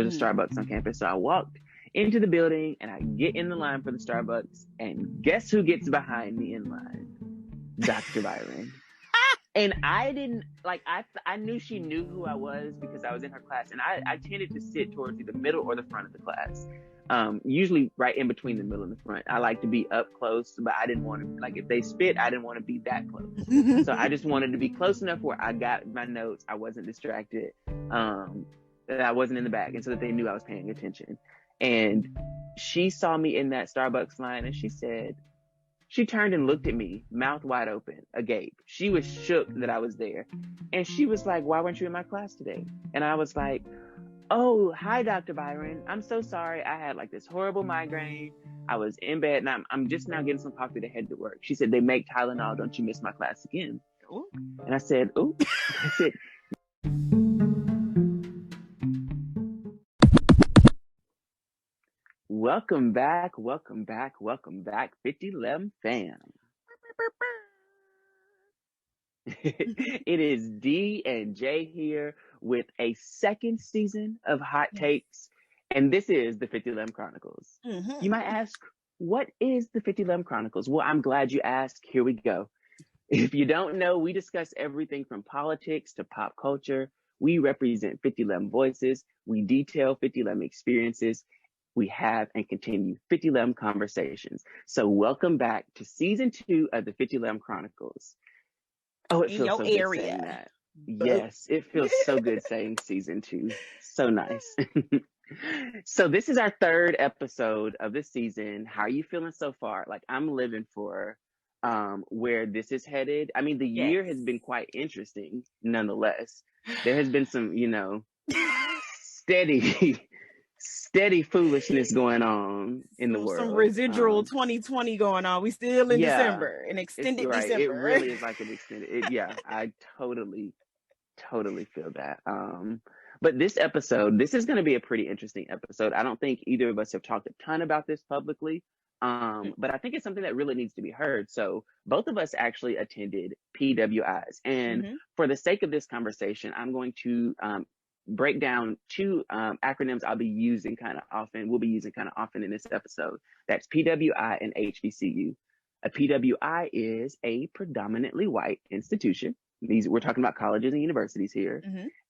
was a Starbucks on campus. So I walked into the building and I get in the line for the Starbucks, and guess who gets behind me in line? Dr. Byron. And I didn't, like, I knew she knew who I was because I was in her class, and I tended to sit towards either the middle or the front of the class. Usually right in between the middle and the front. I like to be up close, but I didn't want to, like, if they spit, I didn't want to be that close. So I just wanted to be close enough where I got my notes, I wasn't distracted, that I wasn't in the back, and so that they knew I was paying attention. And she saw me in that Starbucks line, and she turned and looked at me, mouth wide open, agape. She was shook that I was there. And she was like, "Why weren't you in my class today?" And I was like, "Oh, hi, Dr. Byron. I'm so sorry. I had like this horrible migraine. I was in bed, and I'm just now getting some coffee to head to work." She said, "They make Tylenol. Don't you miss my class again?" Ooh. And I said, "Ooh." I said, welcome back, 5011 fam. It is D and Jay here with a second season of Hot Takes, and this is the 5011 Chronicles. You might ask, what is the 5011 Chronicles? Well, I'm glad you asked. Here we go. If you don't know, we discuss everything from politics to pop culture. We represent 5011 voices. We detail 5011 experiences. We have and continue 5011 conversations. So welcome back to season 2 of the 5011 Chronicles. Oh, it feels so good saying that. Yes, it feels so good saying season 2. So nice. So this is our 3rd episode of the season. How are you feeling so far? Like, I'm living for where this is headed. I mean, the year has been quite interesting nonetheless. There has been some, steady foolishness going on in the world. Some residual 2020 going on. We still in December, an extended December. It really is like an extended. I totally feel that. But this episode, this is going to be a pretty interesting episode. I don't think either of us have talked a ton about this publicly, but I think it's something that really needs to be heard. So both of us actually attended PWIs, and for the sake of this conversation, I'm going to break down 2 acronyms I'll be using kind of often. We'll be using kind of often in this episode. That's PWI and HBCU. A PWI is a predominantly white institution. We're talking about colleges and universities here.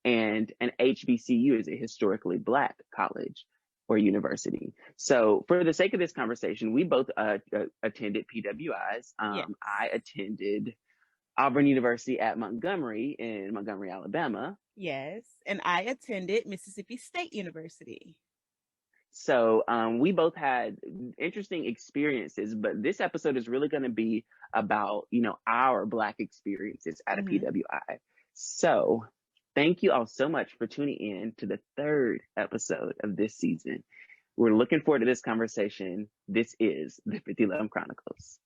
And an HBCU is a historically Black college or university. So for the sake of this conversation, we both attended PWIs. I attended Auburn University at Montgomery in Montgomery, Alabama. Yes, and I attended Mississippi State University. So we both had interesting experiences, but this episode is really going to be about, our Black experiences at a PWI. So thank you all so much for tuning in to the 3rd episode of this season. We're looking forward to this conversation. This is the 5011 Chronicles.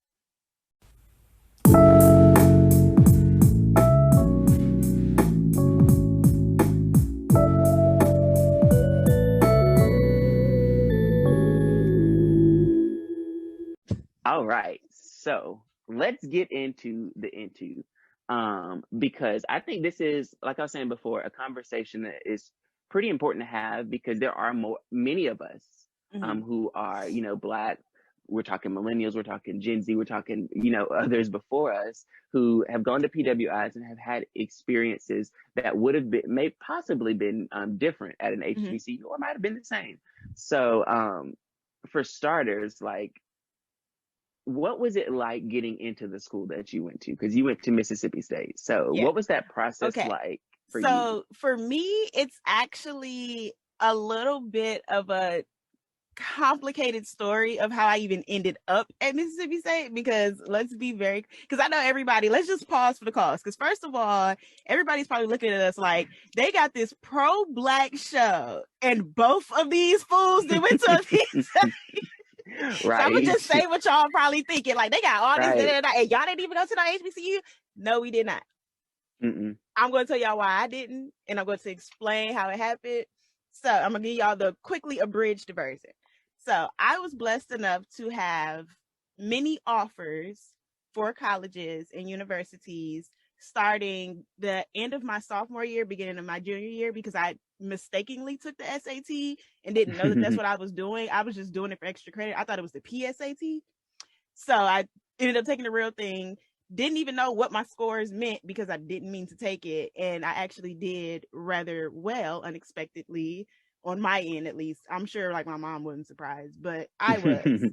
All right, so let's get into because I think this is, like I was saying before, a conversation that is pretty important to have because there are many of us who are, Black. We're talking millennials, we're talking Gen Z, we're talking, others before us who have gone to PWIs and have had experiences that would have been, may possibly been different at an HBCU or might have been the same. So for starters, like, what was it like getting into the school that you went to? Because you went to Mississippi State. So what was that process like for you? So for me, it's actually a little bit of a complicated story of how I even ended up at Mississippi State, because I know everybody, let's just pause for the cause. Because first of all, everybody's probably looking at us like they got this pro-Black show and both of these fools that went to a Right. So I'm gonna just say what y'all probably thinking. Like, they got all this, and y'all didn't even go to the HBCU. No, we did not. I'm going to tell y'all why I didn't, and I'm going to explain how it happened. So I'm gonna give y'all the quickly abridged version. So I was blessed enough to have many offers for colleges and universities starting the end of my sophomore year, beginning of my junior year, because I mistakenly took the SAT and didn't know that that's what I was doing. I was just doing it for extra credit. I thought it was the PSAT. So I ended up taking the real thing. Didn't even know what my scores meant because I didn't mean to take it. And I actually did rather well unexpectedly on my end, at least. I'm sure like my mom wasn't surprised, but I was.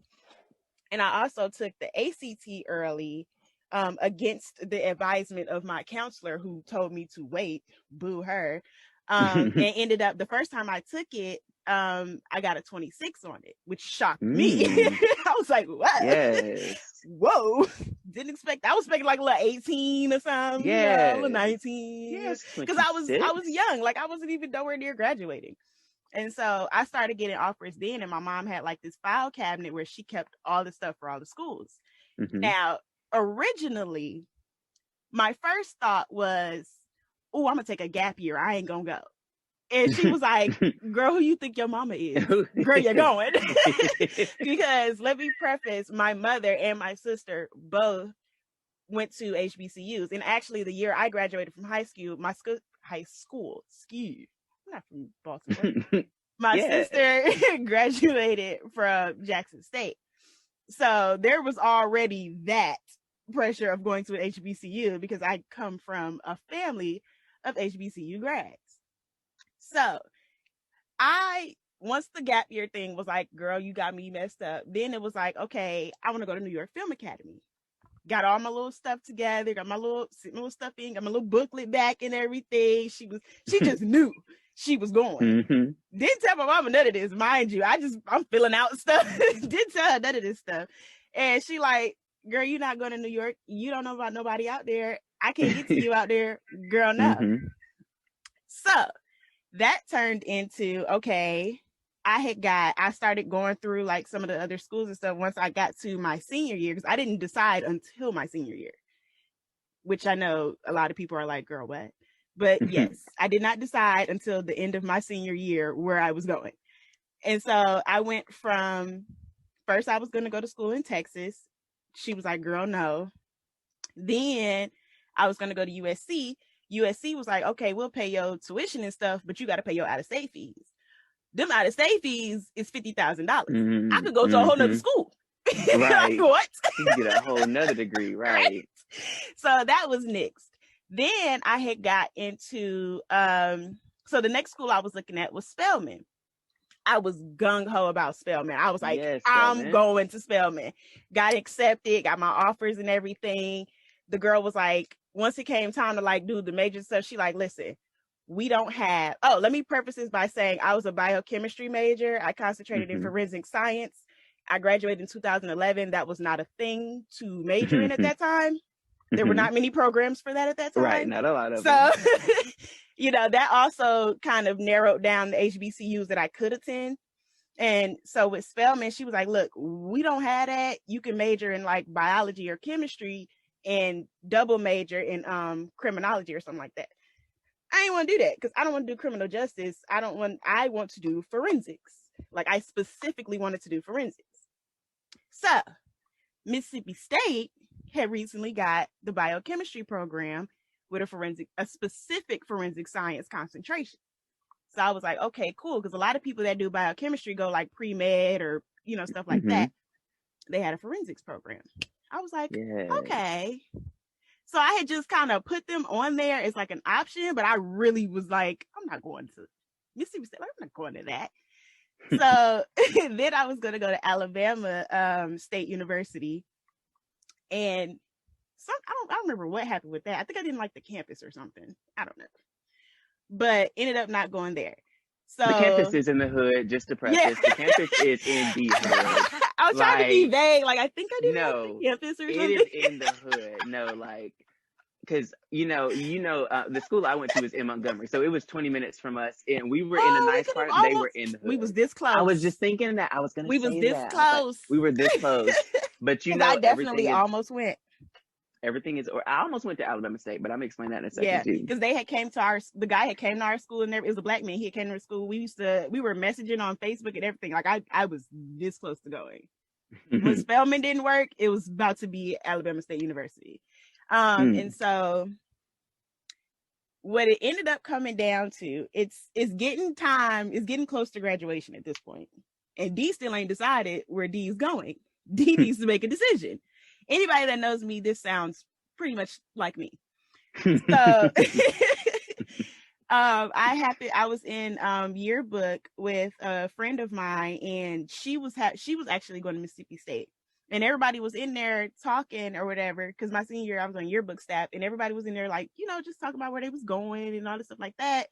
And I also took the ACT early against the advisement of my counselor who told me to wait, boo her. And ended up the first time I took it, I got a 26 on it, which shocked me. I was like, what? Yes. Whoa. Didn't expect. I was expecting like a little 18 or something. Yeah. A little 19. Yes. Because I was young. Like I wasn't even nowhere near graduating. And so I started getting offers then, and my mom had like this file cabinet where she kept all the stuff for all the schools. Now, originally, my first thought was, oh, I'm gonna take a gap year. I ain't gonna go. And she was like, girl, who you think your mama is? Girl, you're going. Because let me preface, my mother and my sister both went to HBCUs. And actually, the year I graduated from high school, I'm not from Baltimore. My sister graduated from Jackson State. So there was already that pressure of going to an HBCU because I come from a family of HBCU grads. So once the gap year thing was like, girl, you got me messed up. Then it was like, okay, I want to go to New York Film Academy. Got all my little stuff together, got my little stuff in, got my little booklet back and everything. She just knew she was going. Didn't tell my mama none of this, mind you. I'm filling out stuff. Didn't tell her none of this stuff. And she like, girl, you're not going to New York. You don't know about nobody out there. I can't get to you out there. Girl, no. So that turned into, okay, I started going through like some of the other schools and stuff once I got to my senior year, because I didn't decide until my senior year, which I know a lot of people are like, girl, what? But yes, I did not decide until the end of my senior year where I was going. And so I went from, first I was going to go to school in Texas. She was like, girl, no. Then I was going to go to USC. USC was like, okay, we'll pay your tuition and stuff, but you got to pay your out-of-state fees. Them out-of-state fees is $50,000. I could go to a whole nother school. Right. Like, what? You can get a whole nother degree, right? So that was next. Then I had got into, so the next school I was looking at was Spelman. I was gung-ho about Spelman. I was like, yes, I'm going to Spelman. Got accepted, got my offers and everything. The girl was like, once it came time to like do the major stuff, she like, listen, we don't have, let me preface this by saying I was a biochemistry major. I concentrated in forensic science. I graduated in 2011. That was not a thing to major in at that time. There were not many programs for that at that time. Right, not a lot of them. So, that also kind of narrowed down the HBCUs that I could attend. And so with Spelman, she was like, look, we don't have that. You can major in like biology or chemistry and double major in criminology or something like that. I ain't want to do that because I don't want to do criminal justice. I want to do forensics. Like I specifically wanted to do forensics. So Mississippi State had recently got the biochemistry program with a specific forensic science concentration. So I was like, okay, cool. Because a lot of people that do biochemistry go like pre-med or, stuff like that. They had a forensics program. I was like, okay. So I had just kind of put them on there as like an option, but I really was like, I'm not going to Mississippi State. I'm not going to that. So then I was going to go to Alabama State University. And I don't remember what happened with that. I think I didn't like the campus or something. I don't know. But ended up not going there. So the campus is in the hood, just to preface. Yeah. The campus is in the hood. I was trying to be vague. Like, I think I didn't like the campus or something. It is in the hood. No, like, because, the school I went to was in Montgomery. So it was 20 minutes from us. And we were in a nice part. They were in the hood. We was this close. I was just thinking that. I was going to say that. We was this close. Like, we were this close. But, I definitely almost went. Everything is, or I almost went to Alabama State, but I'm gonna explain that in a second too. Because the guy had came to our school and it was a black man. He had came to our school. We were messaging on Facebook and everything. Like I was this close to going. When Spelman didn't work, it was about to be Alabama State University. And so what it ended up coming down to, it's getting close to graduation at this point. And D still ain't decided where D is going. D needs to make a decision. Anybody that knows me, this sounds pretty much like me. So I was in yearbook with a friend of mine, and she was actually going to Mississippi State. And everybody was in there talking or whatever, because my senior year I was on yearbook staff, and everybody was in there like, just talking about where they was going and all this stuff like that.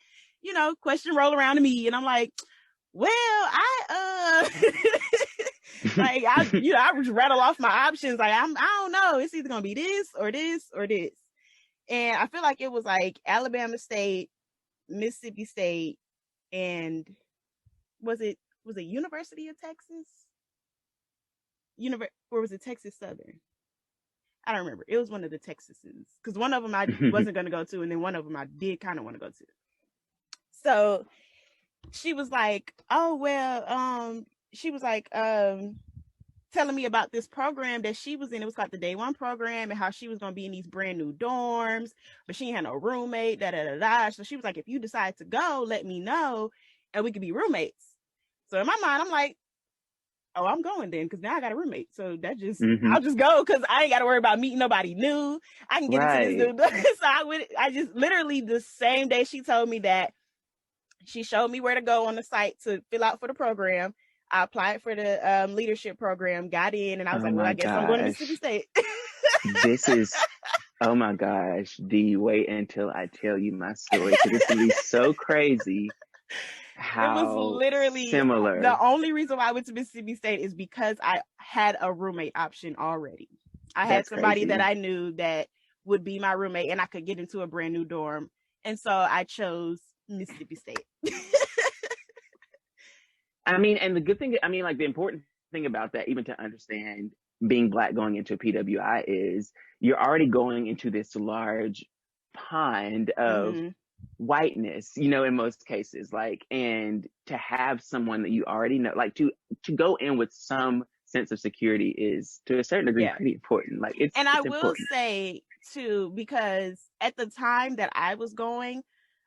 Question roll around to me, and I'm like, well, I like I just rattle off my options. Like I don't know. It's either gonna be this or this or this. And I feel like it was like Alabama State, Mississippi State, and was it University of Texas? Or was it Texas Southern? I don't remember. It was one of the Texases, because one of them I wasn't going to go to, and then one of them I did kind of want to go to. So she was like, oh, well, she was like telling me about this program that she was in. It was called the Day One program, and how she was going to be in these brand new dorms, but she had no roommate, So she was like, if you decide to go, let me know, and we could be roommates. So in my mind, I'm like, oh, I'm going then, because now I got a roommate. So that just, I'll just go, because I ain't got to worry about meeting nobody new. I can get into this new. So I just literally the same day she told me that, she showed me where to go on the site to fill out for the program. I applied for the leadership program, got in, and I was like, well, I guess I'm going to Mississippi State. This is, oh my gosh, D, wait until I tell you my story, because it's going to be so crazy. How it was literally similar. The only reason why I went to Mississippi State is because I had a roommate option already. I had somebody that I knew that would be my roommate, and I could get into a brand new dorm. And so I chose Mississippi State. I mean, and the good thing, like the important thing about that, even to understand being Black going into a PWI, is you're already going into this large pond of whiteness, in most cases, like, and to have someone that you already know, like to go in with some sense of security is, to a certain degree, pretty important. Like it's important. Will say too, because at the time that I was going,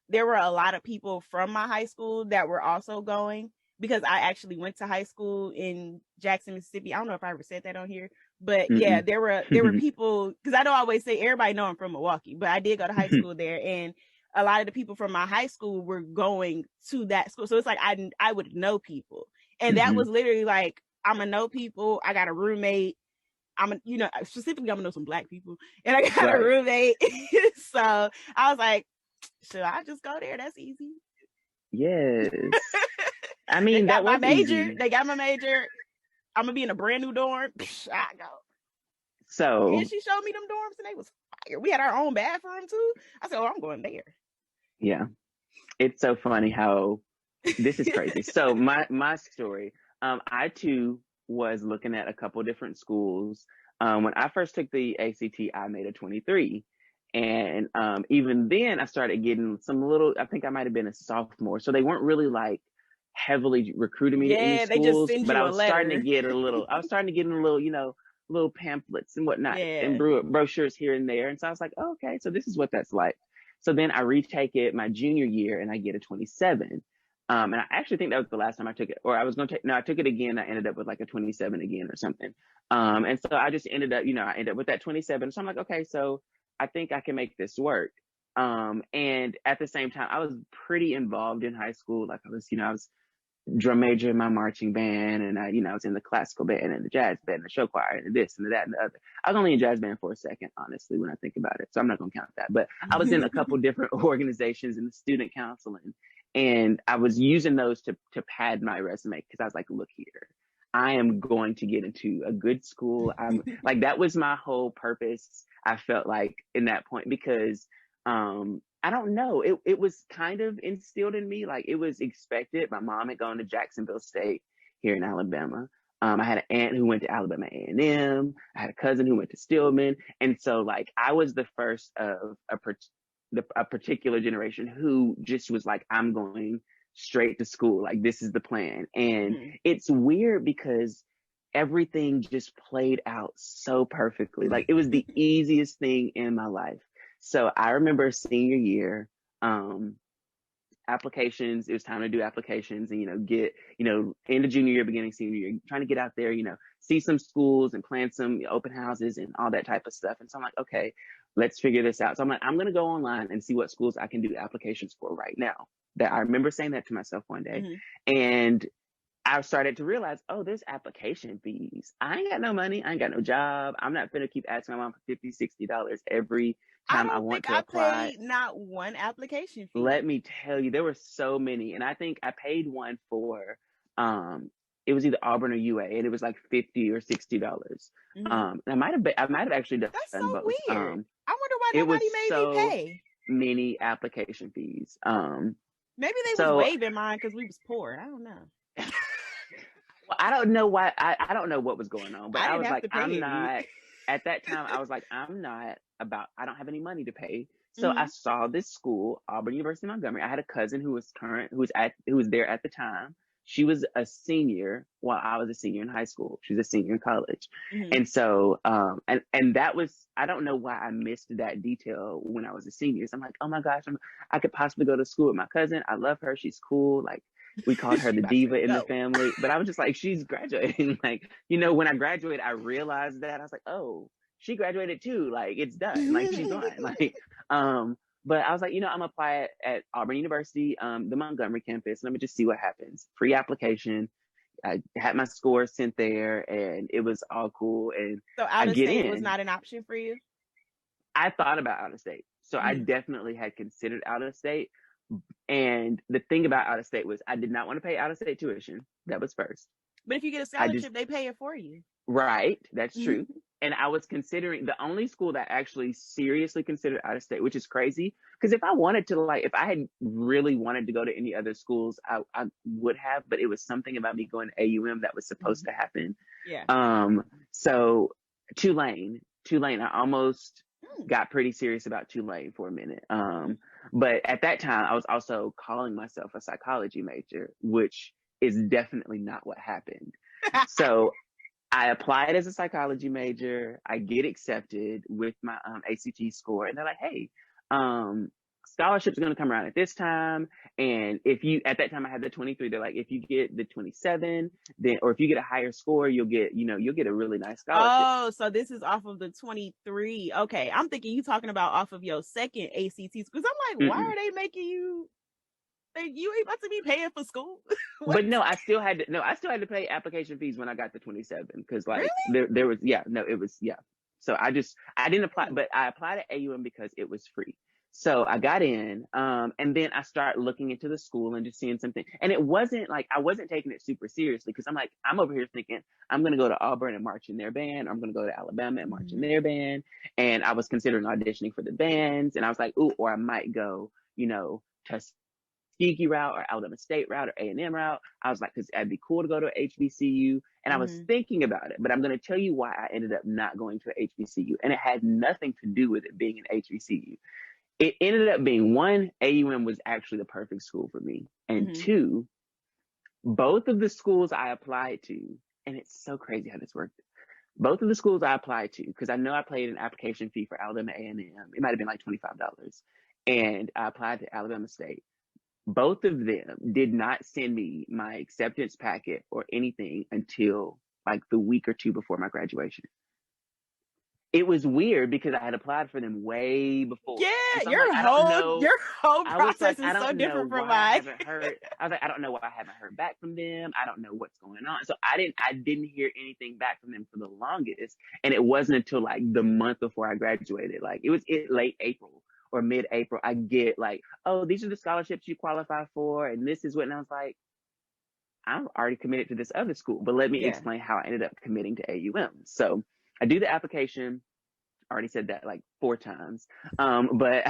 there were a lot of people from my high school that were also going, because I actually went to high school in Jackson, Mississippi. I don't know if I ever said that on here, but yeah, there were people, because I don't always say everybody know I'm from Milwaukee, but I did go to high school there, and a lot of the people from my high school were going to that school. So it's like I would know people, and that was literally like, I'm gonna know people. I got a roommate. Specifically, I'm gonna know some Black people, and I got a roommate. So I was like, should I just go there? That's easy. Yes. I mean, they got my major. They got my major. I'm gonna be in a brand new dorm. I go. So, and she showed me them dorms, and they was fire. We had our own bathroom too. I said, "Oh, I'm going there." Yeah, it's so funny how this is crazy. So my story. I too was looking at a couple different schools. When I first took the ACT, I made a 23. And even then, I started getting some little, I think I might have been a sophomore. So they weren't really like heavily recruiting me to any schools. But I was starting to get a little, little pamphlets and whatnot, and brochures here and there. And so I was like, oh, okay, so this is what that's like. So then I retake it my junior year, and I get a 27. And I actually think that was the last time I took it, or I was going to take, no, I took it again. I ended up with like a 27 again or something. And so I just ended up, I ended up with that 27. So I'm like, okay, so I think I can make this work. And at the same time, I was pretty involved in high school. Like I was drum major in my marching band, and I was in the classical band and the jazz band and the show choir and this and that and the other. I was only in jazz band for a second, honestly, when I think about it. So I'm not going to count that. But I was in a couple different organizations in the student council, and I was using those to pad my resume, because I was like, look here, I am going to get into a good school. I'm like, that was my whole purpose. I felt like in that point, because I don't know, it was kind of instilled in me, like it was expected. My mom had gone to Jacksonville State here in Alabama. I had an aunt who went to Alabama A&M. I had a cousin who went to Stillman. And so like, I was the first of a particular generation who just was like, I'm going straight to school. Like, this is the plan. And it's weird because everything just played out so perfectly. Like, it was the easiest thing in my life. So I remember senior year, applications. It was time to do applications and, get, end of junior year, beginning senior year, trying to get out there, see some schools and plan some open houses and all that type of stuff. And so I'm like, okay, let's figure this out. So I'm like, I'm going to go online and see what schools I can do applications for right now. That I remember saying that to myself one day. And I started to realize, oh, there's application fees. I ain't got no money. I ain't got no job. I'm not going to keep asking my mom for $50, $60 every time I want to apply. I paid not one application fee. Let me tell you, there were so many. And I think I paid one for, it was either Auburn or UA, and it was like $50 or $60. I might have actually done That's so both. weird. I wonder why nobody made me pay. Many application fees. Maybe they was waiving mine because we was poor. I don't know. Well, I don't know why. I don't know what was going on, but I was like, I'm not. At that time, I was like, I'm not about. I don't have any money to pay. So I saw this school, Auburn University Montgomery. I had a cousin who was there at the time. She was a senior while I was a senior in high school. She was a senior in college. And so, and that was, I don't know why I missed that detail when I was a senior. So I'm like, oh my gosh, I could possibly go to school with my cousin. I love her. She's cool. Like, we called her the diva in the family, but I was just like, she's graduating. Like, when I graduated, I realized that. I was like, oh, she graduated too. Like, it's done. Like, she's on. Like, but I was like, I'm gonna apply it at Auburn University, the Montgomery campus. Let me just see what happens. Free application. I had my score sent there, and it was all cool. And so out of state was not an option for you? I thought about out of state. So I definitely had considered out of state. And the thing about out of state was I did not want to pay out of state tuition. That was first. But if you get a scholarship, they pay it for you. Right. That's true. And I was considering the only school that actually seriously considered out of state, which is crazy. Because if I wanted to, if I had really wanted to go to any other schools, I would have. But it was something about me going to AUM that was supposed to happen. Yeah. So Tulane, I almost got pretty serious about Tulane for a minute. But at that time, I was also calling myself a psychology major, which is definitely not what happened. So I applied as a psychology major. I get accepted with my ACT score, and they're like, "Hey, scholarships are going to come around at this time, and at that time I had the 23. They're like, if you get the 27, or if you get a higher score, you'll get a really nice scholarship." Oh, so this is off of the 23. Okay, I'm thinking you talking about off of your second ACT because I'm like, why are they making you? You ain't about to be paying for school. But no, I still had to pay application fees when I got the 27 because really? there was it was. So I didn't apply, but I applied at AUM because it was free. So I got in, and then I started looking into the school and just seeing something. And it wasn't like I wasn't taking it super seriously because I'm over here thinking I'm going to go to Auburn and march in their band. Or I'm going to go to Alabama and march in their band. And I was considering auditioning for the bands. And I was like, ooh, or I might go, Tuskegee route or Alabama State route or A&M route. I was like, because it'd be cool to go to HBCU. And I was thinking about it, but I'm going to tell you why I ended up not going to HBCU. And it had nothing to do with it being an HBCU. It ended up being, one, AUM was actually the perfect school for me. And two, both of the schools I applied to, and it's so crazy how this worked. Both of the schools I applied to, because I know I paid an application fee for Alabama A&M. It might have been like $25. And I applied to Alabama State. Both of them did not send me my acceptance packet or anything until like the week or two before my graduation. It was weird because I had applied for them way before. Yeah, your whole process is so different from mine. I was like, I don't know why I haven't heard back from them. I don't know what's going on. So I didn't hear anything back from them for the longest. And it wasn't until like the month before I graduated. Like it was late April or mid-April. I get like, oh, these are the scholarships you qualify for, and this is what. And I was like, I'm already committed to this other school, but let me explain how I ended up committing to AUM. So I do the application. I already said that like 4 times. But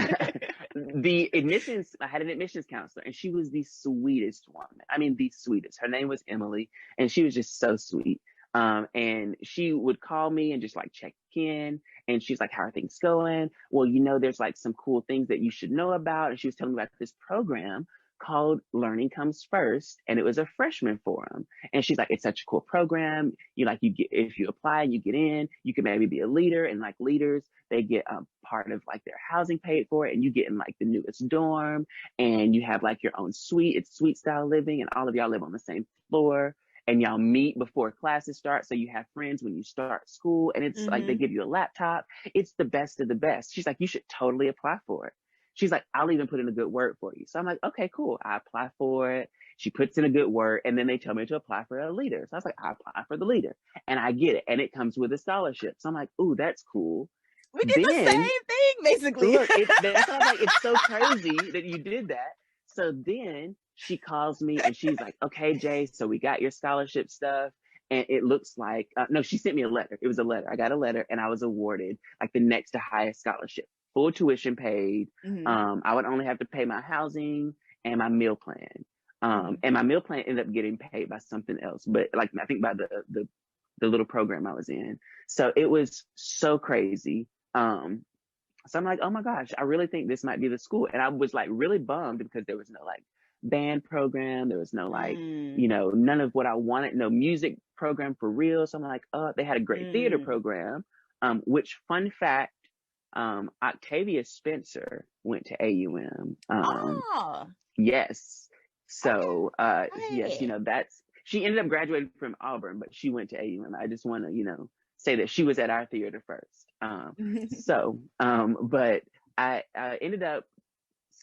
the admissions, I had an admissions counselor, and she was the sweetest woman. I mean, the sweetest. Her name was Emily, and she was just so sweet. And she would call me and just like check in, and she's like, how are things going? Well, there's like some cool things that you should know about. And she was telling me about this program called Learning Comes First, and it was a freshman forum. And she's like, it's such a cool program. You get, if you apply and you get in, you can maybe be a leader, and like leaders, they get a part of like their housing paid for it, and you get in like the newest dorm, and you have like your own suite. It's suite style living, and all of y'all live on the same floor, and y'all meet before classes start, so you have friends when you start school, and it's like they give you a laptop. It's the best of the best. She's like, you should totally apply for it. She's like, I'll even put in a good word for you. So I'm like, okay, cool. I apply for it. She puts in a good word, and then they tell me to apply for a leader. So I was like, I apply for the leader, and I get it, and it comes with a scholarship. So I'm like, ooh, that's cool. We did the same thing, basically. Look, that's why I'm like, it's so crazy that you did that. So then she calls me and she's like, okay, Jay, so we got your scholarship stuff. And it looks like, no, she sent me a letter. It was a letter. I got a letter, and I was awarded like the next to highest scholarship, full tuition paid. I would only have to pay my housing and my meal plan. And my meal plan ended up getting paid by something else, but like, I think by the little program I was in. So it was so crazy. So I'm like, oh my gosh, I really think this might be the school. And I was like really bummed because there was no like band program. There was no like, none of what I wanted, no music program for real. So I'm like, oh, they had a great theater program, which fun fact, Octavia Spencer went to AUM. Yes. So, yes, she ended up graduating from Auburn, but she went to AUM. I just want to, say that she was at our theater first. But I ended up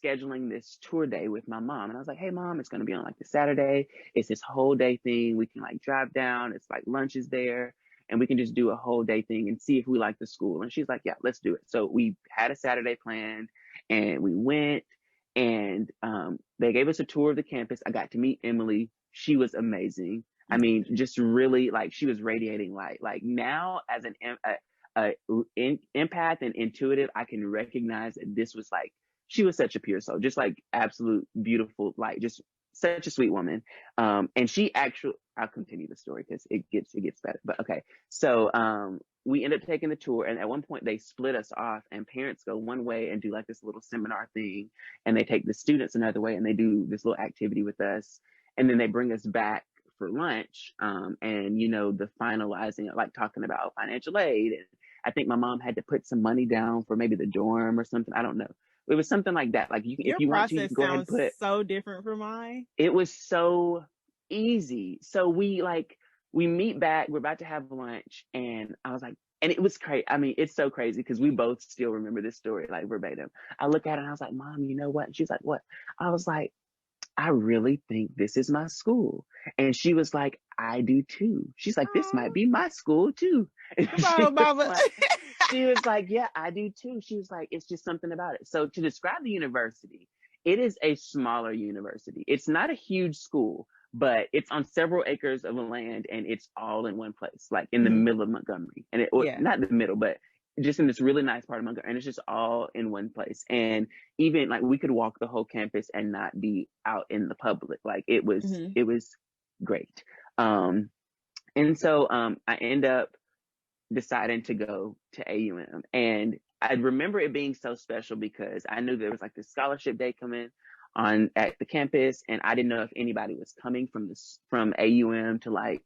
scheduling this tour day with my mom, and I was like, hey mom, it's going to be on like the Saturday. It's this whole day thing. We can like drive down. It's like lunch is there, and we can just do a whole day thing and see if we like the school. And she's like, yeah, let's do it. So we had a Saturday planned, and we went, and they gave us a tour of the campus. I got to meet Emily. She was amazing. I mean, just really like, she was radiating light. Like now as an empath and intuitive, I can recognize that this was like, she was such a pure soul, just like absolute beautiful, like just such a sweet woman. And she actually, I'll continue the story because it gets better, but okay. So we ended up taking the tour, and at one point they split us off, and parents go one way and do like this little seminar thing, and they take the students another way and they do this little activity with us. And then they bring us back for lunch, and the finalizing, like talking about financial aid. And I think my mom had to put some money down for maybe the dorm or something. I don't know. It was something like that. Like if you want to, you can go ahead and put. So different from mine. It was so easy. So we meet back. We're about to have lunch, and I was like, and it was crazy. I mean, it's so crazy because we both still remember this story like verbatim. I look at it and I was like, Mom, you know what? And she's like, what? I was like, I really think this is my school. And she was like, I do too. She's like, this might be my school too. She was like, yeah, I do too. She was like, it's just something about it. So to describe the university, it is a smaller university. It's not a huge school, but it's on several acres of land, and it's all in one place, like in the middle of Montgomery. And not the middle, but just in this really nice part of Montgomery, and it's just all in one place. And even like we could walk the whole campus and not be out in the public. Like it was great. And so I end up deciding to go to AUM, and I remember it being so special because I knew there was like this scholarship day coming on at the campus, and I didn't know if anybody was coming from AUM to like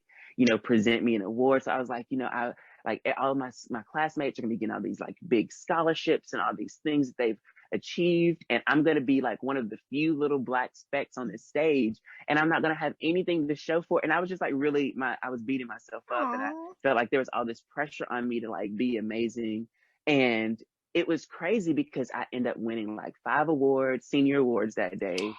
present me an award. So I was like, all of my classmates are gonna be getting all these like big scholarships and all these things that they've achieved, and I'm gonna be like one of the few little black specks on this stage, and I'm not gonna have anything to show for it. And I was just like I was beating myself up, and I felt like there was all this pressure on me to like be amazing. And it was crazy because I ended up winning like 5 awards, senior awards that day.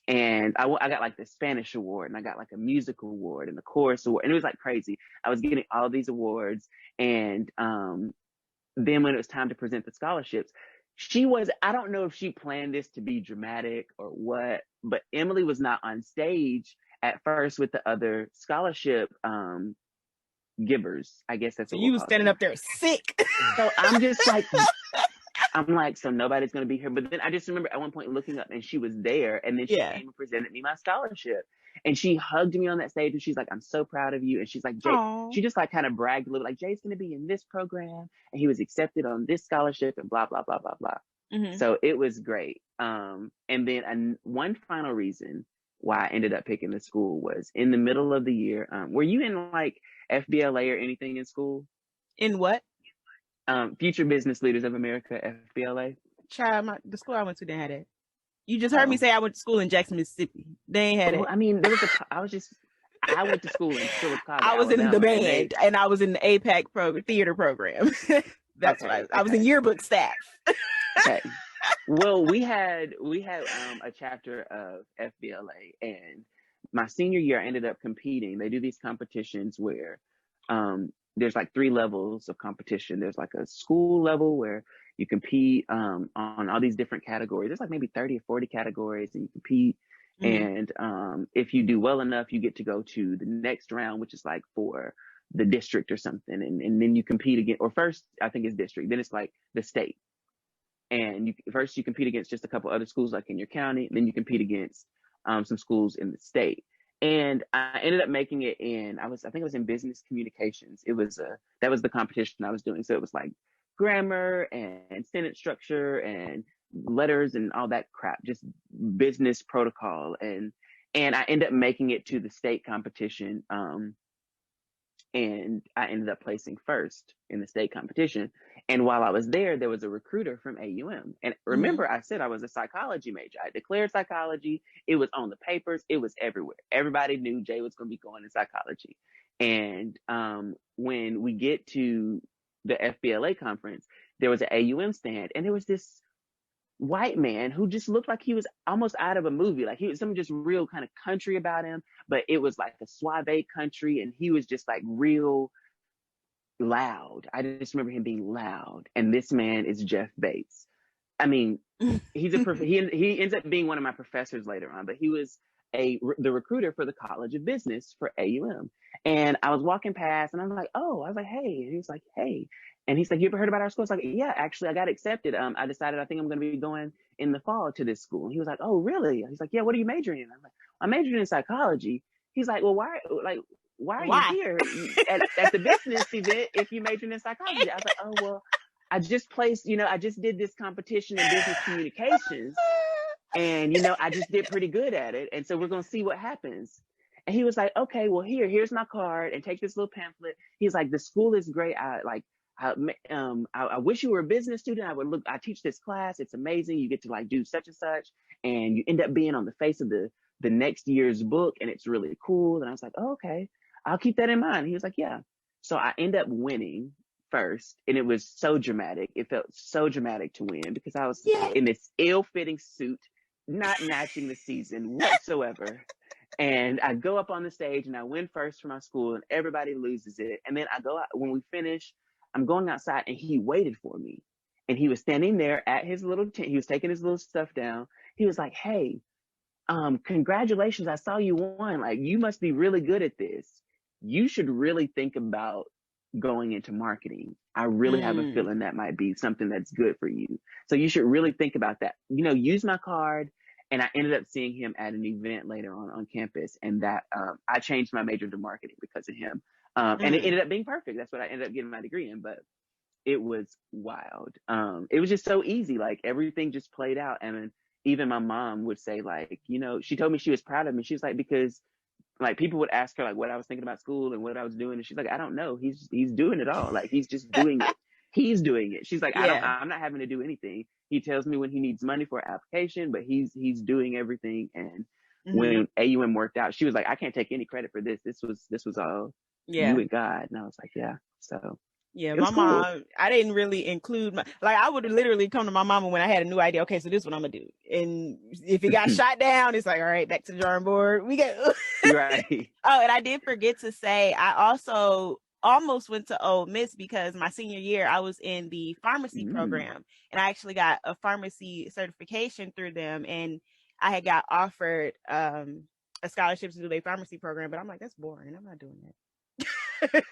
And I got like the Spanish award, and I got like a musical award and the chorus award. And it was like crazy. I was getting all these awards. And then when it was time to present the scholarships, I don't know if she planned this to be dramatic or what, but Emily was not on stage at first with the other scholarship givers. I guess that's what you was standing up there sick. So I'm just like, so nobody's going to be here. But then I just remember at one point looking up, and she was there, and then she came and presented me my scholarship, and she hugged me on that stage, and she's like, I'm so proud of you. And she's like, Jay, she just like kind of bragged a little, like, Jay's going to be in this program, and he was accepted on this scholarship, and blah, blah, blah, blah, blah. So it was great. And then one final reason why I ended up picking the school was in the middle of the year. Were you in like FBLA or anything in school? In what? Future Business Leaders of America, FBLA. Child, the school I went to didn't have that. You just heard me say I went to school in Jackson, Mississippi. They ain't had it. I mean, I went to school in Phillips College. I was Alabama, in the band, and I was in the APAC theater program. That's what I was in yearbook staff. Okay. Well, we had a chapter of FBLA, and my senior year I ended up competing. They do these competitions where there's like 3 levels of competition. There's like a school level where you compete on all these different categories. There's like maybe 30 or 40 categories, and you compete. And if you do well enough, you get to go to the next round, which is like for the district or something. And then you compete again, or first I think it's district, then it's like the state. And first you compete against just a couple other schools like in your county, then you compete against some schools in the state. And I ended up making it in, I think it was in business communications. That was the competition I was doing. So it was like grammar and sentence structure and letters and all that crap, just business protocol. And I ended up making it to the state competition. And I ended up placing first in the state competition. And while I was there was a recruiter from AUM. And remember, I said I was a psychology major. I declared psychology. It was on the papers. It was everywhere. Everybody knew Jay was going to be going in psychology. And when we get to the FBLA conference, there was an AUM stand, and there was this white man who just looked like he was almost out of a movie. Like he was some just real kind of country about him, but it was like a suave country, and he was just like real loud. I just remember him being loud. And this man is Jeff Bates. I mean, he's he ends up being one of my professors later on, but he was the recruiter for the College of Business for AUM. And I was walking past, and I was like, hey. And he was like, hey. And he's like, you ever heard about our school? I was like, yeah, actually, I got accepted. I decided I think I'm going to be going in the fall to this school. And he was like, oh, really? He's like, yeah, what are you majoring in? I'm like, I'm majoring in psychology. He's like, well, why are you here at the business event if you majored in psychology? I was like, oh, well, I just did this competition in business communications, and, I just did pretty good at it. And so we're going to see what happens. And he was like, okay, well, here's my card, and take this little pamphlet. He's like, the school is great. I wish you were a business student. I teach this class. It's amazing. You get to like do such and such, and you end up being on the face of the next year's book, and it's really cool. And I was like, oh, okay, I'll keep that in mind. He was like, yeah. So I end up winning first, and it was so dramatic. It felt so dramatic to win because I was in this ill-fitting suit, not matching the season whatsoever. And I go up on the stage, and I win first for my school, and everybody loses it. And then I go out, when we finish, I'm going outside, and he waited for me. And he was standing there at his little tent. He was taking his little stuff down. He was like, hey, congratulations. I saw you won. Like, you must be really good at this. You should really think about going into marketing. I really have a feeling that might be something that's good for you. So you should really think about that. Use my card. And I ended up seeing him at an event later on campus. And that I changed my major to marketing because of him. And it ended up being perfect. That's what I ended up getting my degree in. But it was wild. It was just so easy. Like everything just played out. And even my mom would say, like, she told me she was proud of me. She was like, because like people would ask her like what I was thinking about school and what I was doing. And she's like, I don't know. He's doing it all. Like he's just doing it. He's doing it. She's like, I'm not having to do anything. He tells me when he needs money for an application, but he's doing everything. And when AUM worked out, she was like, I can't take any credit for this. This was all you and God. And I was like, yeah. So yeah, my mom, I didn't really include I would literally come to my mama when I had a new idea. Okay, so this is what I'm gonna do. And if it got shot down, it's like, all right, back to the drawing board. We got right. Oh, and I did forget to say, I also almost went to Ole Miss because my senior year I was in the pharmacy program, and I actually got a pharmacy certification through them, and I had got offered a scholarship to do their pharmacy program, but I'm like, that's boring. I'm not doing that.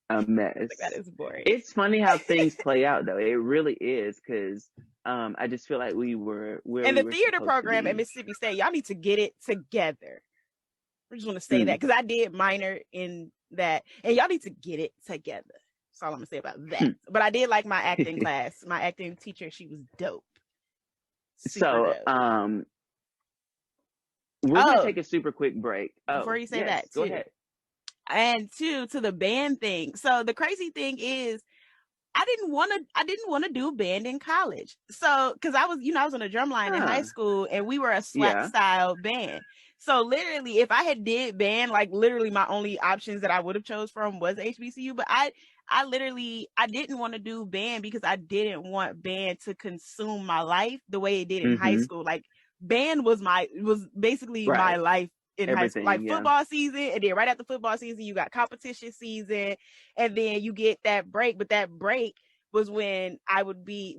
A mess. That is boring. It's funny how things play out, though. It really is, because I just feel like we were and the theater program at Mississippi State. Y'all need to get it together. I just want to say that because I did minor in that, and y'all need to get it together. That's all I'm gonna say about that. But I did like my acting class. My acting teacher, she was dope. Super dope. We're gonna take a super quick break. Before you say that, go ahead. And to the band thing. So the crazy thing is, I didn't want to do band in college. So, because I was in a drum line in high school, and we were a swap style band. So literally, if I had did band, like literally my only options that I would have chose from was HBCU. But I didn't want to do band because I didn't want band to consume my life the way it did in high school. Like band was basically my life in high school, like football season, and then right after football season, you got competition season, and then you get that break. But that break was when I would be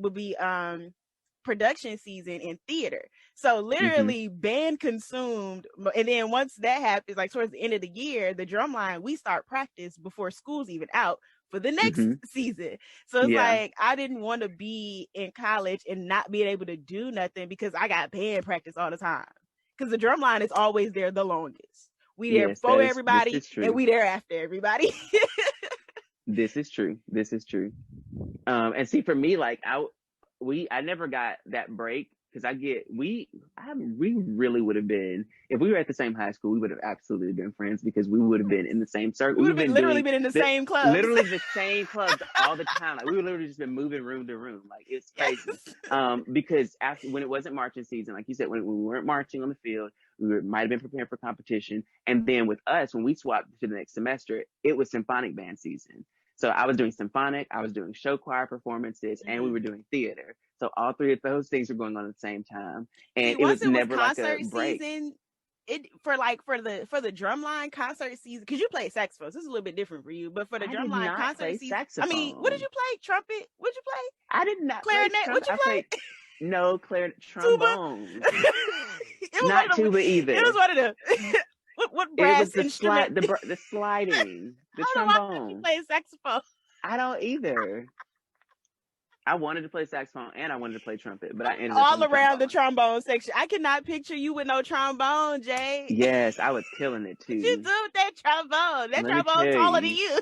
production season in theater. So literally band consumed, and then once that happens, like towards the end of the year, the drumline, we start practice before school's even out for the next season. So it's like I didn't want to be in college and not being able to do nothing because I got band practice all the time. Because the drum line is always there the longest. We there for everybody, and we there after everybody. This is true. And see, for me, like I never got that break because we really would have been, if we were at the same high school, we would have absolutely been friends because we would have been in the same circle. We would have literally been in the same clubs. Literally the same clubs all the time. Like we would literally just been moving room to room. Like it's crazy. Because when it wasn't marching season, like you said, when we weren't marching on the field, might have been preparing for competition. And then with us, when we swapped to the next semester, it was symphonic band season. So I was doing symphonic, I was doing show choir performances, and we were doing theater. So all three of those things were going on at the same time, and it was never like a break. Season, for the drumline concert season, because you play saxophone, so this is a little bit different for you. But for the drumline concert season, saxophone. I mean, what did you play? Trumpet? What'd you play? I did not clarinet. What'd you play? No clarinet, trombone. Not tuba either. It was one of them. What brass instrument? The sliding, the trombone. You play saxophone. I don't either. I wanted to play saxophone and I wanted to play trumpet, but I ended up all around the trombone section. I cannot picture you with no trombone, Jay. Yes, I was killing it too. What you do with that trombone? That trombone taller than you.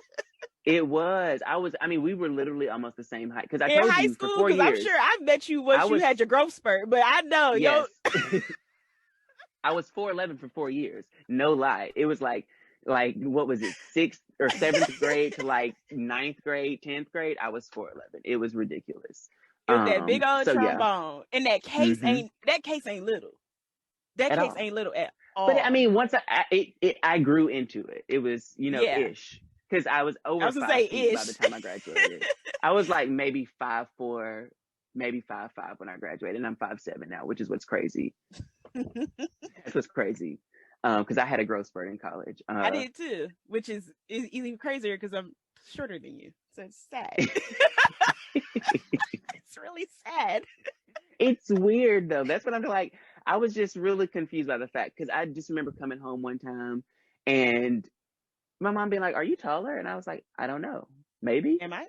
It was. We were literally almost the same height. Because I told high you school, for 4 years. I'm sure I bet you you had your growth spurt, but I know. Yes. I was 4'11" for 4 years. No lie. It was like what was it, 6th or 7th grade to like 9th grade, 10th grade. I was 4'11". It was ridiculous. It was that big old trombone, and that case ain't little. That at case all. ain't little at all. But I mean, once I grew into it. It was ish, because I was over 5 feet by the time I graduated. I was like maybe 5'4", maybe 5'5" when I graduated, and I'm 5'7" now, which is what's crazy. That's what's crazy. Because I had a growth spurt in college. I did too, which is even crazier because I'm shorter than you. So it's sad. It's really sad. It's weird though. That's what I'm like. I was just really confused by the fact, because I just remember coming home one time and my mom being like, "Are you taller?" And I was like, "I don't know. Maybe." Am I?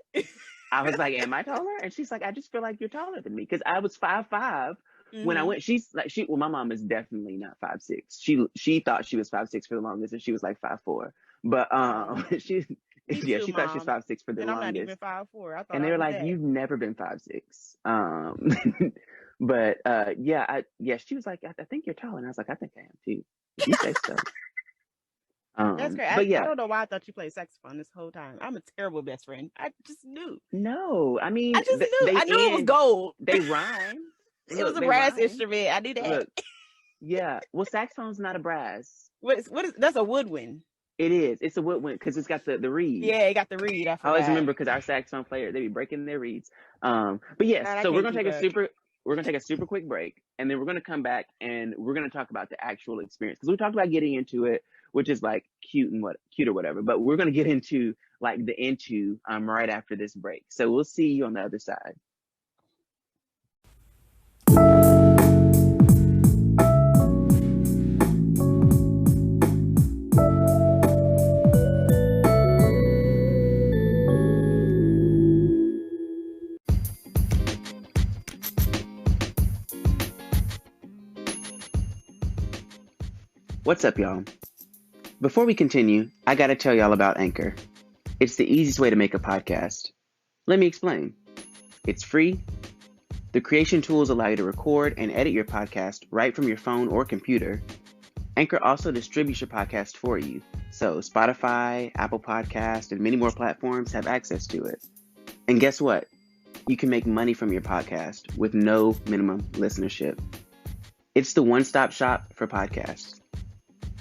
I was like, "Am I taller?" And she's like, "I just feel like you're taller than me," because I was 5'5". When I went, my mom is definitely not 5'6". She thought she was 5'6" for the longest, and she was like 5'4". But she thought she was 5'6" for the longest. I'm not even 5'4". And they were like, "You've never been 5'6". But she was like, "I think you're tall," and I was like, "I think I am too." You say so. That's great. But I don't know why I thought you played saxophone this whole time. I'm a terrible best friend. I just knew. No, I mean, I just knew. I knew it was gold. They rhyme. It was a brass instrument. I knew that. Look, yeah. Well, saxophone's not a brass. What is that's a woodwind? It is. It's a woodwind because it's got the reed. Yeah, it got the reed. I always remember because our saxophone player, they be breaking their reeds. But yes, so we're gonna take a super quick break, and then we're gonna come back and we're gonna talk about the actual experience, because we talked about getting into it, which is like cute or whatever. But we're gonna get into like the right after this break. So we'll see you on the other side. What's up, y'all? Before we continue, I gotta tell y'all about Anchor. It's the easiest way to make a podcast. Let me explain. It's free. The creation tools allow you to record and edit your podcast right from your phone or computer. Anchor also distributes your podcast for you. So Spotify, Apple Podcast, and many more platforms have access to it. And guess what? You can make money from your podcast with no minimum listenership. It's the one-stop shop for podcasts.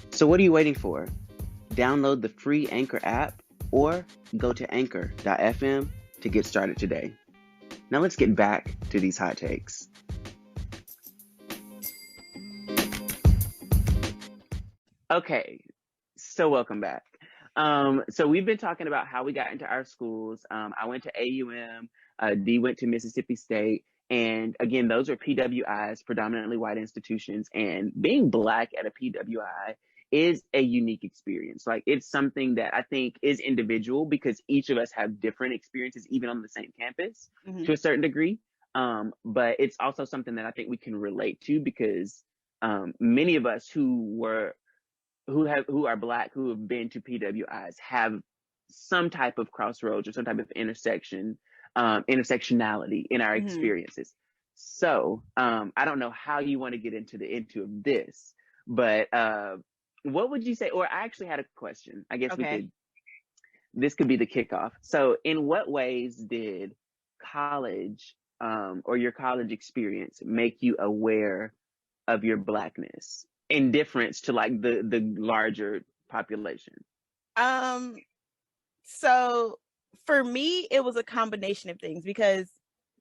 So what are you waiting for? Download the free Anchor app or go to anchor.fm to get started today. Now let's get back to these hot takes. Okay, so welcome back. So we've been talking about how we got into our schools. I went to AUM, Dee went to Mississippi State, and again, those are PWIs, predominantly white institutions, and being Black at a PWI is a unique experience. Like, it's something that I think is individual because each of us have different experiences, even on the same campus to a certain degree. But it's also something that I think we can relate to because many of us who are Black, who have been to PWIs, have some type of crossroads or some type of intersectionality in our experiences. So I don't know how you want to get into this, but what would you say? Or I actually had a question. I guess this could be the kickoff. So in what ways did college or your college experience make you aware of your Blackness in difference to like the larger population? So for me, it was a combination of things because